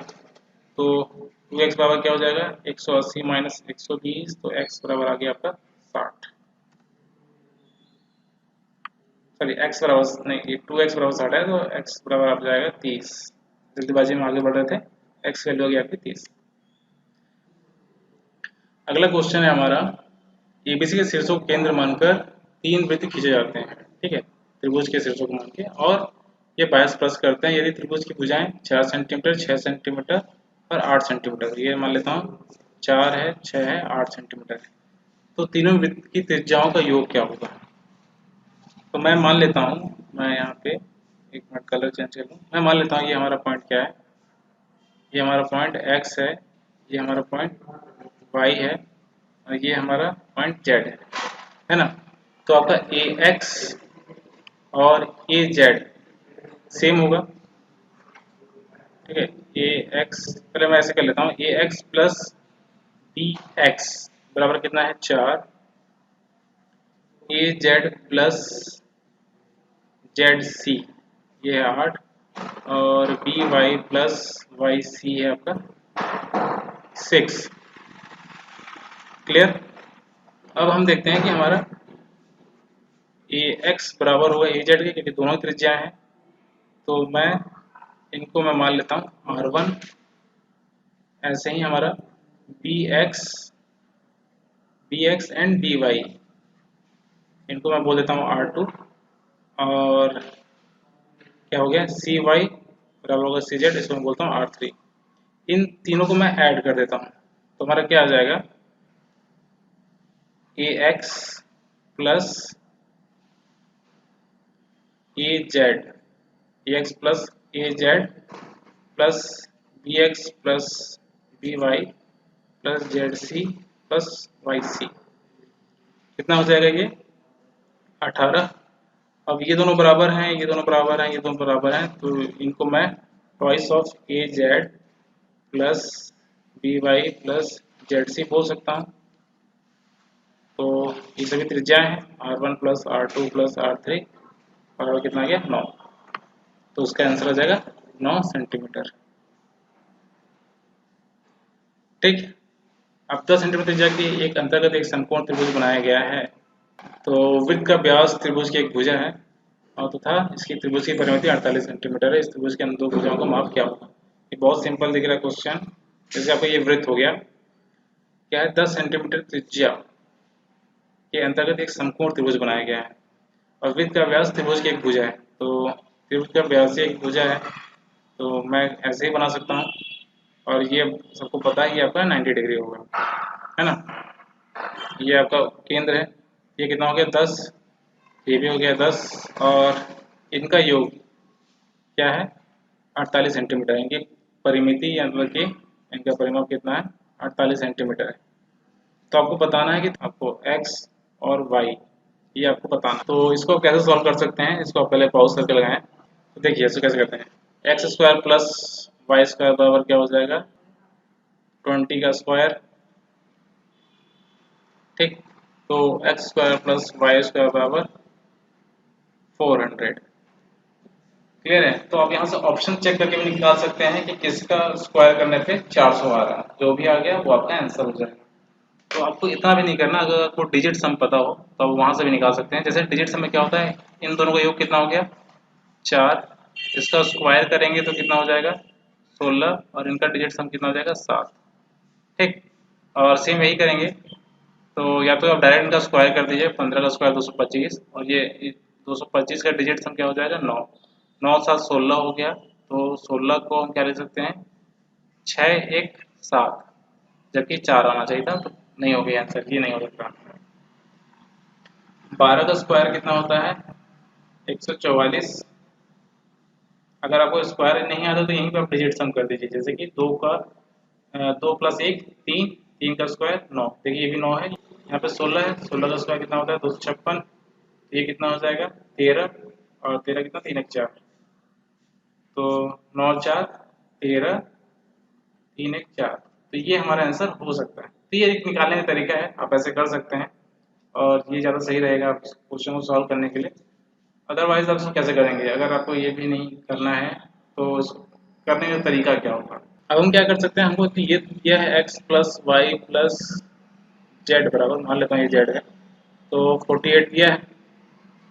तो 2x बराबर क्या हो जाएगा 180 माइनस 120, तो x बराबर आ गया आपका 60। सॉरी x बराबर नहीं, ये 2x बराबर 60 है, तो x बराबर आ जाएगा 30। जल्दीबाजी में आगे बढ़ रहे थे, x वैल्यू आ गई आपकी 30। अगला क्वेश्चन है हमारा, एबीसी के शीर्षों को केंद्र मानकर 3 वृत्त खींचे जाते हैं, ठीक है, त्रिभुज के शीर्षों को मान के, और ये बायस प्लस करते हैं यदि त्रिभुज की भुजाएं 4 सेंटीमीटर, 6 सेंटीमीटर और 8 सेंटीमीटर, ये मान लेता हूँ 4 है, 6 है, 8 सेंटीमीटर है, तो तीनों वृत्त की त्रिज्याओं का योग क्या होगा। तो मैं मान लेता हूँ, मैं यहाँ पे एक मिनट कलर चेंज कर लूँ, मैं मान लेता हूँ ये हमारा पॉइंट क्या है, ये हमारा पॉइंट x है, ये हमारा पॉइंट y है और ये हमारा पॉइंट z है ना। तो आपका ax और az सेम होगा, ठीक है। ax पहले मैं ऐसे कर लेता हूँ, ax प्लस bx बराबर कितना है 4, az प्लस zc ये है 8 और by प्लस yc है आपका 6। क्लियर। अब हम देखते हैं कि हमारा ax बराबर होगा az के, क्योंकि दोनों त्रिज्या हैं, तो मैं मान लेता हूँ r1। ऐसे ही हमारा bx एंड by, इनको मैं बोल देता हूँ r2, और क्या हो गया cy बराबर होगा cz, इसको मैं बोलता हूँ r3। इन तीनों को मैं ऐड कर देता हूँ, तो हमारा क्या आ जाएगा ax plus ax plus az plus bx plus by plus zc plus yc, कितना हो जाएगा ये 18। अब ये दोनों बराबर हैं, ये दोनों बराबर हैं, ये दोनों बराबर हैं, तो इनको मैं twice of az plus by plus zc बोल सकता हूँ। तो ये सभी त्रिज्या हैं r1 plus r2 plus r3, और कितना आ गया 9, तो उसका आंसर आ जाएगा 9 सेंटीमीटर। ठीक। अब 10 सेंटीमीटर त्रिज्या की एक अंतर्गत एक समकोण त्रिभुज बनाया गया है। तो वृत्त का व्यास त्रिभुज की एक भुजा है और तथा इसकी त्रिभुज की परिमिति 48 सेंटीमीटर है। इस त्रिभुज के अंदर दो भुजाओं का माप क्या होगा? ये बहुत सिंपल दिख रहा है क्वेश्चन। जैसे आपको ये वृत्त हो गया, क्या है, 10 सेंटीमीटर त्रिज्या के अंतर्गत एक समकोण त्रिभुज बनाया गया है और वृत्त का व्यास त्रिभुज की एक भुजा है। तो त्रिभुज का व्यास एक भुजा है, तो मैं ऐसे ही बना सकता हूँ और ये सबको पता है कि आपका 90 डिग्री होगा, है ना। ये आपका केंद्र है, ये कितना हो गया 10, ये भी हो गया 10 और इनका योग क्या है 48 सेंटीमीटर। इनकी परिमिति या मतलब कि इनका परिमाप कितना है 48 सेंटीमीटर है। तो आपको बताना है कि आपको x और y ये आपको बताना। तो इसको कैसे सॉल्व कर सकते हैं, इसको आप पहले पॉज करके लगाएं। तो देखिए इसको कैसे करते हैं, X square plus Y square बराबर क्या हो जाएगा 20 का स्क्वायर, ठीक। तो X square plus Y square बराबर 400, क्लियर है। तो आप यहाँ से ऑप्शन चेक करके भी निकाल सकते हैं कि किसका स्क्वायर करने पे 400 आ रहा है। जो भी आ गया वो आपका आंसर हो जाएगा। तो आपको इतना भी नहीं करना, अगर आपको डिजिट सम पता हो तो आप वहाँ से भी निकाल सकते हैं। जैसे डिजिट सम में क्या होता है, इन दोनों का योग कितना हो गया 4, इसका स्क्वायर करेंगे तो कितना हो जाएगा 16 और इनका डिजिट सम कितना हो जाएगा 7, ठीक। और सेम यही करेंगे, तो या तो आप डायरेक्ट इनका स्क्वायर कर दीजिए, 15 का स्क्वायर 225 और ये 225 का डिजिट सम क्या हो जाएगा 9, 9 7 16 हो गया। तो 16 को हम क्या ले सकते हैं 6 1 7, जबकि 4 आना चाहिए था, तो नहीं हो गया आंसर, ये नहीं हो सकता। 12 का स्क्वायर कितना होता है 144। अगर आपको स्क्वायर नहीं आता तो यहीं पे आप डिजिट सम कर दीजिए, जैसे कि 2 का 2 प्लस 1 3, 3 का स्क्वायर 9, देखिए ये भी 9 है। यहाँ पे 16 है, 16 का स्क्वायर कितना होता है 256, ये कितना हो जाएगा 13 और 13 कितना 3 1 4, तो 9 4 13 3 1 4, तो ये हमारा आंसर हो सकता है। तो ये एक निकालने का तरीका है, आप ऐसे कर सकते हैं और ये ज़्यादा सही रहेगा क्वेश्चन को सॉल्व करने के लिए। अदरवाइज आप इसको कैसे करेंगे, अगर आपको ये भी नहीं करना है तो करने का तरीका क्या होगा। अब हम क्या कर सकते हैं, हमको ये दिया है x plus Y plus Z बराबर, मान लेता हूँ ये जेड है, तो 48 दिया है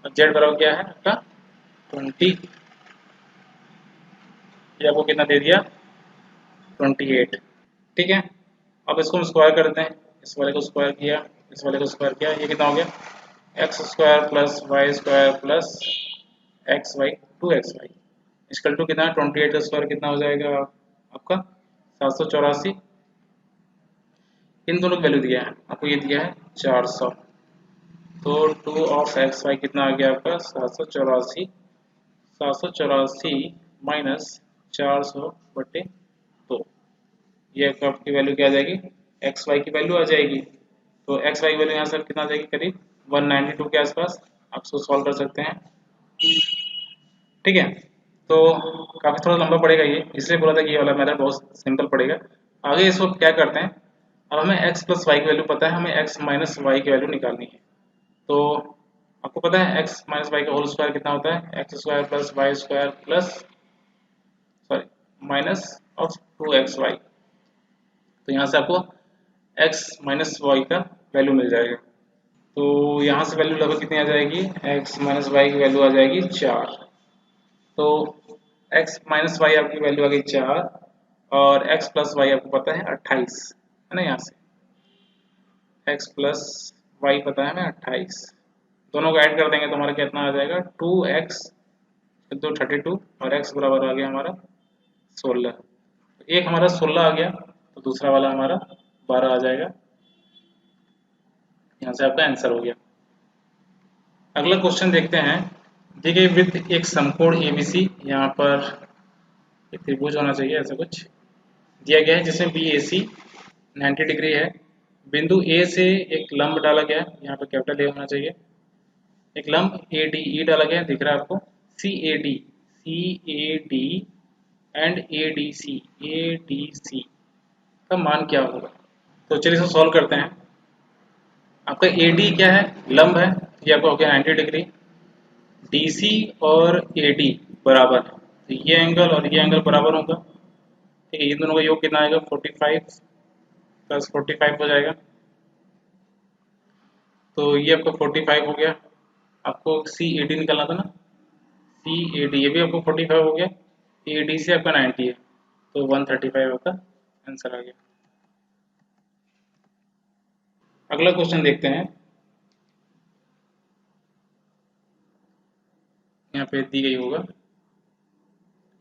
और जेड बराबर क्या है आपका 20, ये आपको कितना दे दिया 28, ठीक है। अब इसको हम स्क्वायर करते हैं, इस वाले को स्क्वायर किया, इस वाले को स्क्वायर किया, ये कितना हो गया X square plus Y square plus X Y 2xy equal to कितना 28 का स्क्वायर कितना हो जाएगा आपका 784। इन दोनों की वैल्यू दिया है आपको, ये दिया है 400, तो 2 ऑफ एक्स वाई कितना आ गया आपका 784, 784 माइनस 400/2, ये आपकी वैल्यू क्या आ जाएगी एक्स वाई की वैल्यू आ जाएगी। तो एक्स वाई की वैल्यू यहाँ से कितना आ जाएगी करीब 192 के आसपास, आप इसको सॉल्व कर सकते हैं, ठीक है। तो काफ़ी थोड़ा लंबा पड़ेगा ये, इसलिए बोला था कि ये वाला मेथड बहुत सिंपल पड़ेगा। आगे इसको क्या करते हैं, अब हमें x प्लस वाई की वैल्यू पता है, हमें x माइनस वाई की वैल्यू निकालनी है। तो आपको पता है x माइनस वाई का होल स्क्वायर कितना होता है X square plus Y square plus sorry minus of 2xy। तो यहाँ से आपको x माइनस वाई का वैल्यू मिल जाएगा। तो यहाँ से वैल्यू लगभग कितनी आ जाएगी, x माइनस वाई की वैल्यू आ जाएगी 4। तो x माइनस वाई आपकी वैल्यू आ गई 4 और x प्लस वाई आपको पता है 28, है ना। यहाँ से x प्लस वाई पता है हमें 28, दोनों को ऐड कर देंगे तो हमारा कितना आ जाएगा 2x इंटू 32 और x बराबर आ गया हमारा 16। एक हमारा 16 आ गया तो दूसरा वाला हमारा 12 आ जाएगा। यहाँ से आपका आंसर हो गया। अगला क्वेश्चन देखते हैं, दी गई वृत्त एक समकोण ABC, यहाँ पर एक त्रिभुज होना चाहिए ऐसा कुछ दिया गया है जिसमें BAC 90 डिग्री है। बिंदु A से एक लंब डाला गया है, यहाँ पर कैपिटल A होना चाहिए। एक लंब ADE डाला गया है, दिख रहा है आपको CAD एंड ADC का मान क्या होगा। तो चलिए इसको सॉल्व करते हैं। आपका AD क्या है लंब है, ये आपका हो गया 90 डिग्री। DC और AD बराबर है, तो ये एंगल और ये एंगल बराबर होगा, ठीक है। इन दोनों का योग कितना आएगा 45, प्लस 45 हो जाएगा। तो ये आपका 45 हो गया। आपको सी ए डी निकालना था ना, सी ए डी, ये भी आपको 45 हो गया। ए डी से आपका 90 है, तो 135 आपका आंसर आ गया। अगला क्वेश्चन देखते हैं। यहाँ पे दी गई होगा,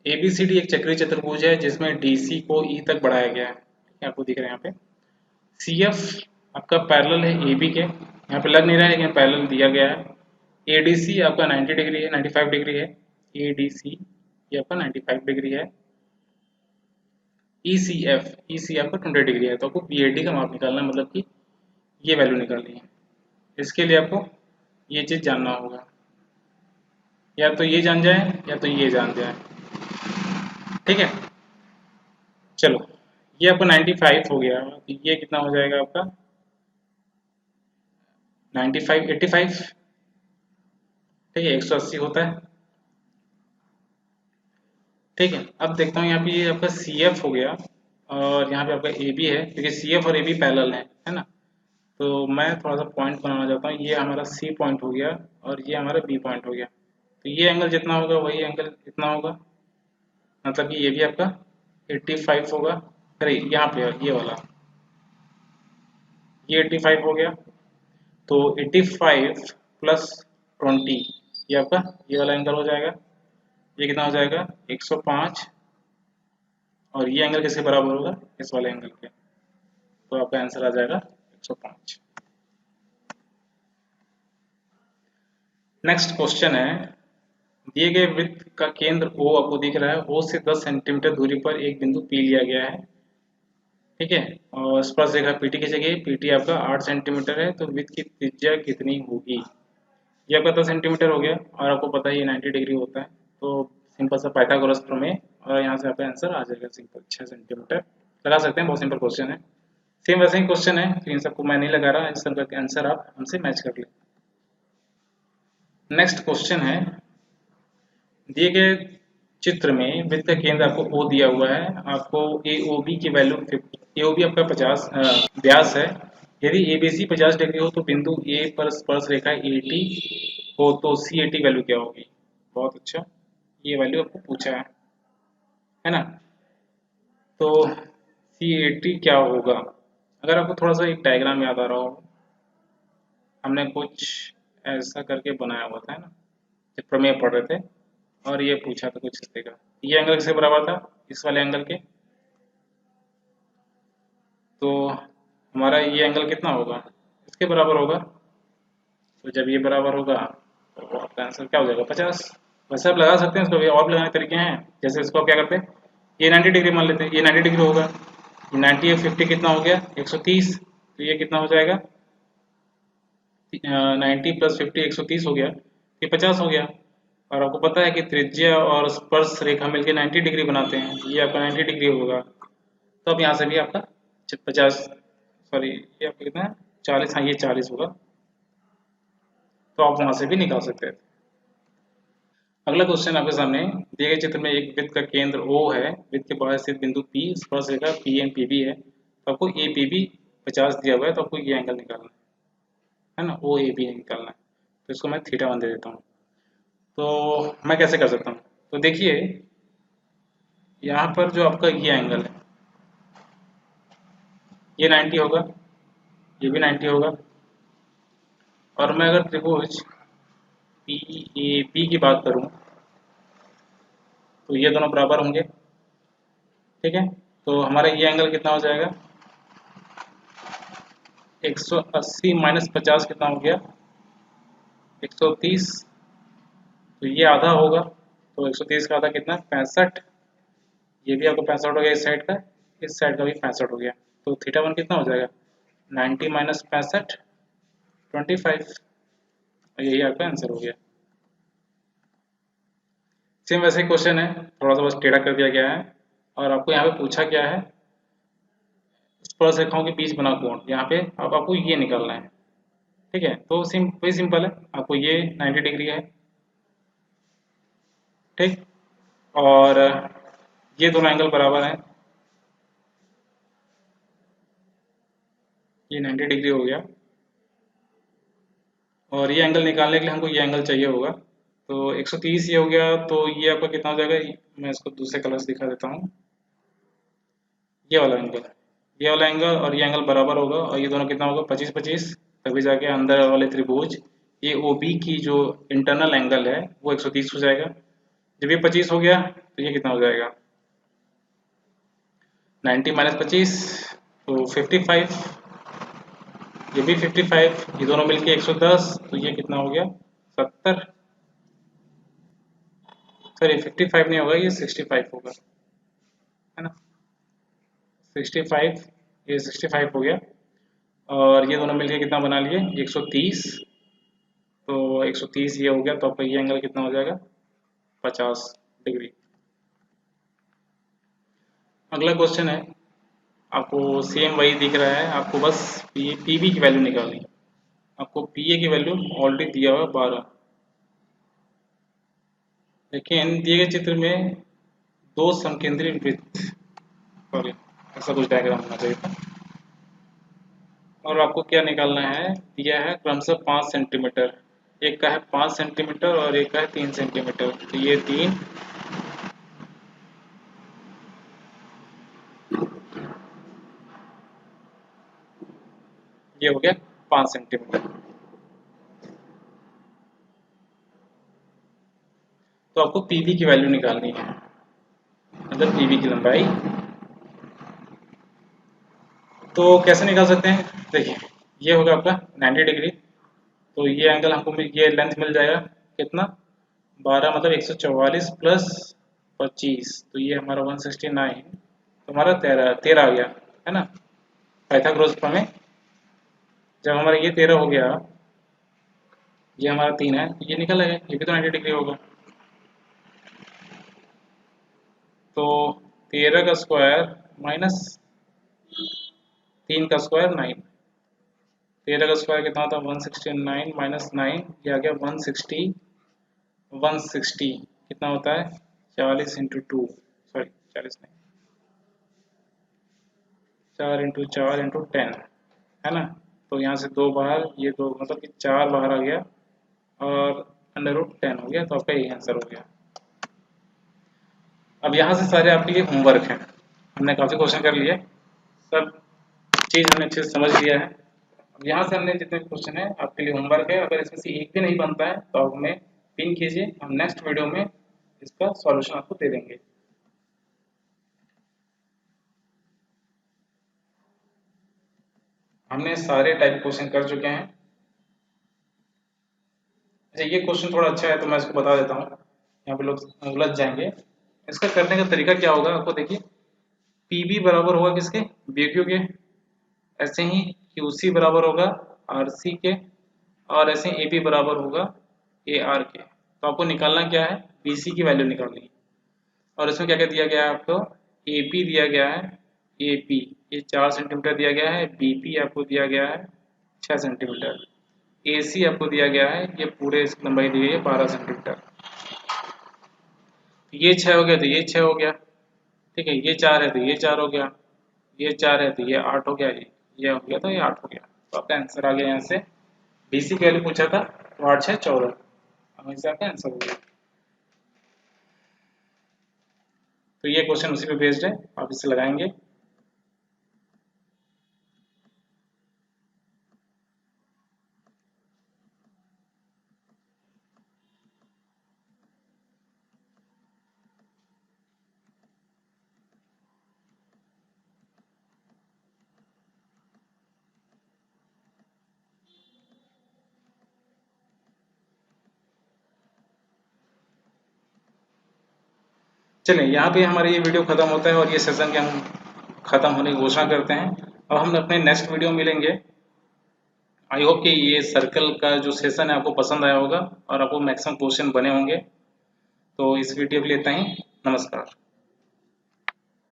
ABCD एक चक्रीय चतुर्भुज है जिसमें DC को E तक बढ़ाया गया है। आपको दिख रहा है यहाँ पे। CF आपका पैरेलल है AB के, यहाँ पे लग नहीं रहा है लेकिन पैरेलल दिया गया है। ADC आपका 90 डिग्री है, 95 डिग्री है। ADC ये आपका 95 डिग्री है। EC आपका 20 डिग्री है। तो आपको BAD का माप निकालना है, मतलब कि ये वैल्यू निकालनी है। इसके लिए आपको ये चीज़ जानना होगा, या तो ये जान जाए या तो ये जान जाए। ठीक है, चलो ये आपका 95 हो गया, तो ये कितना हो जाएगा आपका 95 85। ठीक है, 180 होता है। ठीक है, अब देखता हूँ यहाँ पे ये आपका CF हो गया और यहाँ पे आपका AB है, क्योंकि CF और AB पैरेलल है ना। तो मैं थोड़ा सा पॉइंट बनाना चाहता हूँ। ये हमारा C पॉइंट हो गया और ये हमारा B पॉइंट हो गया। तो ये एंगल जितना होगा वही एंगल इतना होगा, मतलब कि ये भी आपका 85 होगा। अरे यहाँ पे ये वाला, ये 85 हो गया। तो 85 प्लस 20, ये आपका ये वाला एंगल हो जाएगा। ये कितना हो जाएगा 105, और ये एंगल किसके बराबर होगा, इस वाले एंगल के। तो आपका आंसर आ जाएगा 105। नेक्स्ट क्वेश्चन है, दिए गए वृत्त का केंद्र O आपको दिख रहा है। O से 10 सेंटीमीटर दूरी पर एक बिंदु P लिया गया है। ठीक है, और स्पर्श रेखा PT की जगह, PT आपका 8 सेंटीमीटर है, तो वृत्त की त्रिज्या कितनी होगी। ये आपका 10 सेंटीमीटर हो गया, और आपको पता है ये 90 डिग्री होता है। तो सिंपल सा पाइथागोरस प्रमेय, और यहाँ से आपका आंसर आ जाएगा सिंपल 6 सेंटीमीटर। लगा सकते हैं, बहुत सिंपल क्वेश्चन है। सेम वैसे ही क्वेश्चन है, तो इन सबको मैं नहीं लगा रहा, इस सबका आंसर आप हमसे मैच कर ले। नेक्स्ट क्वेश्चन है, दिए गए चित्र में वृत्त का केंद्र आपको O दिया हुआ है। आपको AOB की वैल्यू, AOB आपका 50 व्यास है। यदि ABC 50 डिग्री हो तो बिंदु A पर स्पर्श रेखा AT हो तो CAT वैल्यू क्या होगी। बहुत अच्छा, ये वैल्यू आपको पूछा है ना। तो CAT क्या होगा, अगर आपको थोड़ा सा एक डायग्राम याद आ रहा हो, हमने कुछ ऐसा करके बनाया हुआ था, है ना, जब प्रमेय पढ़ रहे थे, और ये पूछा था कुछ इस तरह का। ये एंगल किसके बराबर था, इस वाले एंगल के। तो हमारा ये एंगल कितना होगा, इसके बराबर होगा। तो जब ये बराबर होगा तो आपका आंसर क्या हो जाएगा 50। वैसे आप लगा सकते हैं, इसको भी और भी लगाने के तरीके हैं। जैसे इसको आप क्या करते हैं, ये 90 डिग्री मान लेते हैं, ये 90 डिग्री होगा। ये 90 और 50 कितना हो गया 130, तो ये कितना हो जाएगा 90 प्लस 50 130 हो गया, ये 50 हो गया। और आपको पता है कि त्रिज्या और स्पर्श रेखा मिलकर 90 डिग्री बनाते हैं, ये आपका 90 डिग्री होगा। तो अब यहाँ से भी आपका 50, सॉरी ये आपका कितना है 40, हाँ ये 40 होगा। तो आप वहाँ से भी निकाल सकते हैं। अगला क्वेश्चन आपके सामने, दिए गए चित्र में एक वृत्त का केंद्र O है, वृत्त के बाहर स्थित बिंदु P, स्पर्श रेखा PNPB है। तो आपको APB 50 दिया हुआ है, तो आपको ये एंगल निकालना है ना, OAB निकालना है। तो इसको मैं θ1 दे देता हूँ। तो मैं कैसे कर सकता हूँ, तो देखिए यहाँ पर जो आपका ये एंगल है, ये 90 होगा, ये भी 90 होगा। और मैं अगर त्रिभुज PAB की बात करूँ तो ये दोनों बराबर होंगे। ठीक है, तो हमारा ये एंगल कितना हो जाएगा 180 माइनस 50 कितना हो गया 130। तो ये आधा होगा, तो 130 का आधा कितना 65। ये भी आपको 65 हो गया इस साइड का, इस साइड का भी 65 हो गया। तो θ1 कितना हो जाएगा 90 माइनस 65 25, और यही आपका आंसर हो गया। सेम वैसे ही क्वेश्चन है, थोड़ा सा बस टेढ़ा कर दिया गया है। और आपको यहाँ पे पूछा क्या है, स्पर्श रेखाओं के बीच बना कोण, यहाँ पे अब आपको ये निकालना है। ठीक है, तो वही सिंपल है, आपको ये 90 डिग्री है। ठीक, और ये दोनों एंगल बराबर हैं। ये 90 डिग्री हो गया। और ये एंगल निकालने के लिए हमको ये एंगल चाहिए होगा। तो 130 ये हो गया, तो ये आपका कितना हो जाएगा, मैं इसको दूसरे कलर से दिखा देता हूँ। ये वाला एंगल, ये वाला एंगल और ये एंगल बराबर होगा, और ये दोनों कितना होगा 25-25, तभी जाके अंदर वाले त्रिभुज ये ओ बी की जो इंटरनल एंगल है वो 130 हो जाएगा। जब ये 25 हो गया तो ये कितना हो जाएगा 90 माइनस 25, तो 55, ये भी 55, ये दोनों मिलके 110, तो ये कितना हो गया 70। सॉरी 55 नहीं होगा, ये 65 होगा, है ना। 65, ये 65 हो गया, और ये दोनों मिलके कितना बना लिए 130, तो 130 ये हो गया, तो आपका ये एंगल कितना हो जाएगा 50 डिग्री। अगला क्वेश्चन है, आपको सेम वही दिख रहा है, आपको बस पी बी की वैल्यू निकालनी है। आपको पी ए की वैल्यू ऑलरेडी दिया हुआ 12, लेकिन दिए गए चित्र में दो समकेंद्री वृत्त, सॉरी ऐसा कुछ डायग्राम होना चाहिए था, और आपको क्या निकालना है, दिया है क्रमशः 5 सेंटीमीटर, एक का है 5 सेंटीमीटर और एक का है 3 सेंटीमीटर, तो ये 3, ये हो गया 5 सेंटीमीटर। तो आपको पीबी की वैल्यू निकालनी है, मतलब पीबी की लंबाई। तो कैसे निकाल सकते हैं, देखिए ये होगा आपका 90 डिग्री, तो ये एंगल हमको ये लेंथ मिल जाएगा कितना 12, मतलब 144 प्लस 25, तो ये हमारा 169, तो हमारा 13 आ गया, है ना। पाइथागोरस प्रमेय, जब हमारा ये 13 हो गया, ये हमारा 3 है, ये निकल आएगा, ये भी तो 90 डिग्री होगा। तो 13 का स्क्वायर माइनस 3 का स्क्वायर 9, 13 का स्क्वायर कितना होता है 169 माइनस 9, ये आ गया 160, 160 कितना होता है 40 इंटू 2, सॉरी 40 नहीं, 4 इंटू 4 इंटू 10, है ना। तो यहाँ से 2 बाहर, ये 2 मतलब कि 4 बाहर आ गया, और √10 हो गया, तो आपका यही आंसर हो गया। अब यहाँ से सारे आपके लिए होमवर्क हैं, हमने काफ़ी क्वेश्चन कर लिए, सब चीज़ हमने अच्छे से समझ लिया है। अब यहाँ से हमने जितने क्वेश्चन है आपके लिए होमवर्क है, अगर इसमें से एक भी नहीं बनता है तो आप हमें पिन कीजिए, हम नेक्स्ट वीडियो में इसका सॉल्यूशन आपको दे देंगे। हमने सारे टाइप क्वेश्चन कर चुके हैं। अच्छा ये क्वेश्चन थोड़ा अच्छा है तो मैं इसको बता देता हूँ, यहाँ पे लोग उलझ जाएंगे। इसका करने का तरीका क्या होगा, आपको देखिए पी बी बराबर होगा किसके, बी क्यू के, ऐसे ही क्यू सी बराबर होगा आर सी के, और ऐसे ए बी बराबर होगा ए आर के। तो आपको निकालना क्या है, बी सी की वैल्यू निकालनी है। और इसमें क्या क्या दिया गया है आपको, ए पी दिया गया है, ए पी ये 4 सेंटीमीटर दिया गया है, बी पी आपको दिया गया है 6 सेंटीमीटर, ए सी आपको दिया गया है, ये पूरे इसकी लंबाई दी गई है 12 सेंटीमीटर। ये 6 हो गया तो ये 6 हो गया, ठीक है, ये 4 है तो ये 4 हो गया, ये 4 है तो ये 8 हो गया, ये हो गया तो ये 8 हो गया। तो आपका आंसर आ गया यहाँ से, बीसी की वैल्यू पूछा था तो 8 6 14, हमेशा आपका आंसर हो गया। तो ये क्वेश्चन उसी पे बेस्ड है, आप इसे लगाएंगे। चलिए यहाँ पे हमारा ये वीडियो खत्म होता है, और ये सेशन के हम खत्म होने की घोषणा करते हैं। अब हम अपने नेक्स्ट वीडियो में मिलेंगे। आई होप कि ये सर्कल का जो सेशन है आपको पसंद आया होगा, और आपको मैक्सिमम क्वेश्चन बने होंगे। तो इस वीडियो के लिए इतना ही, नमस्कार।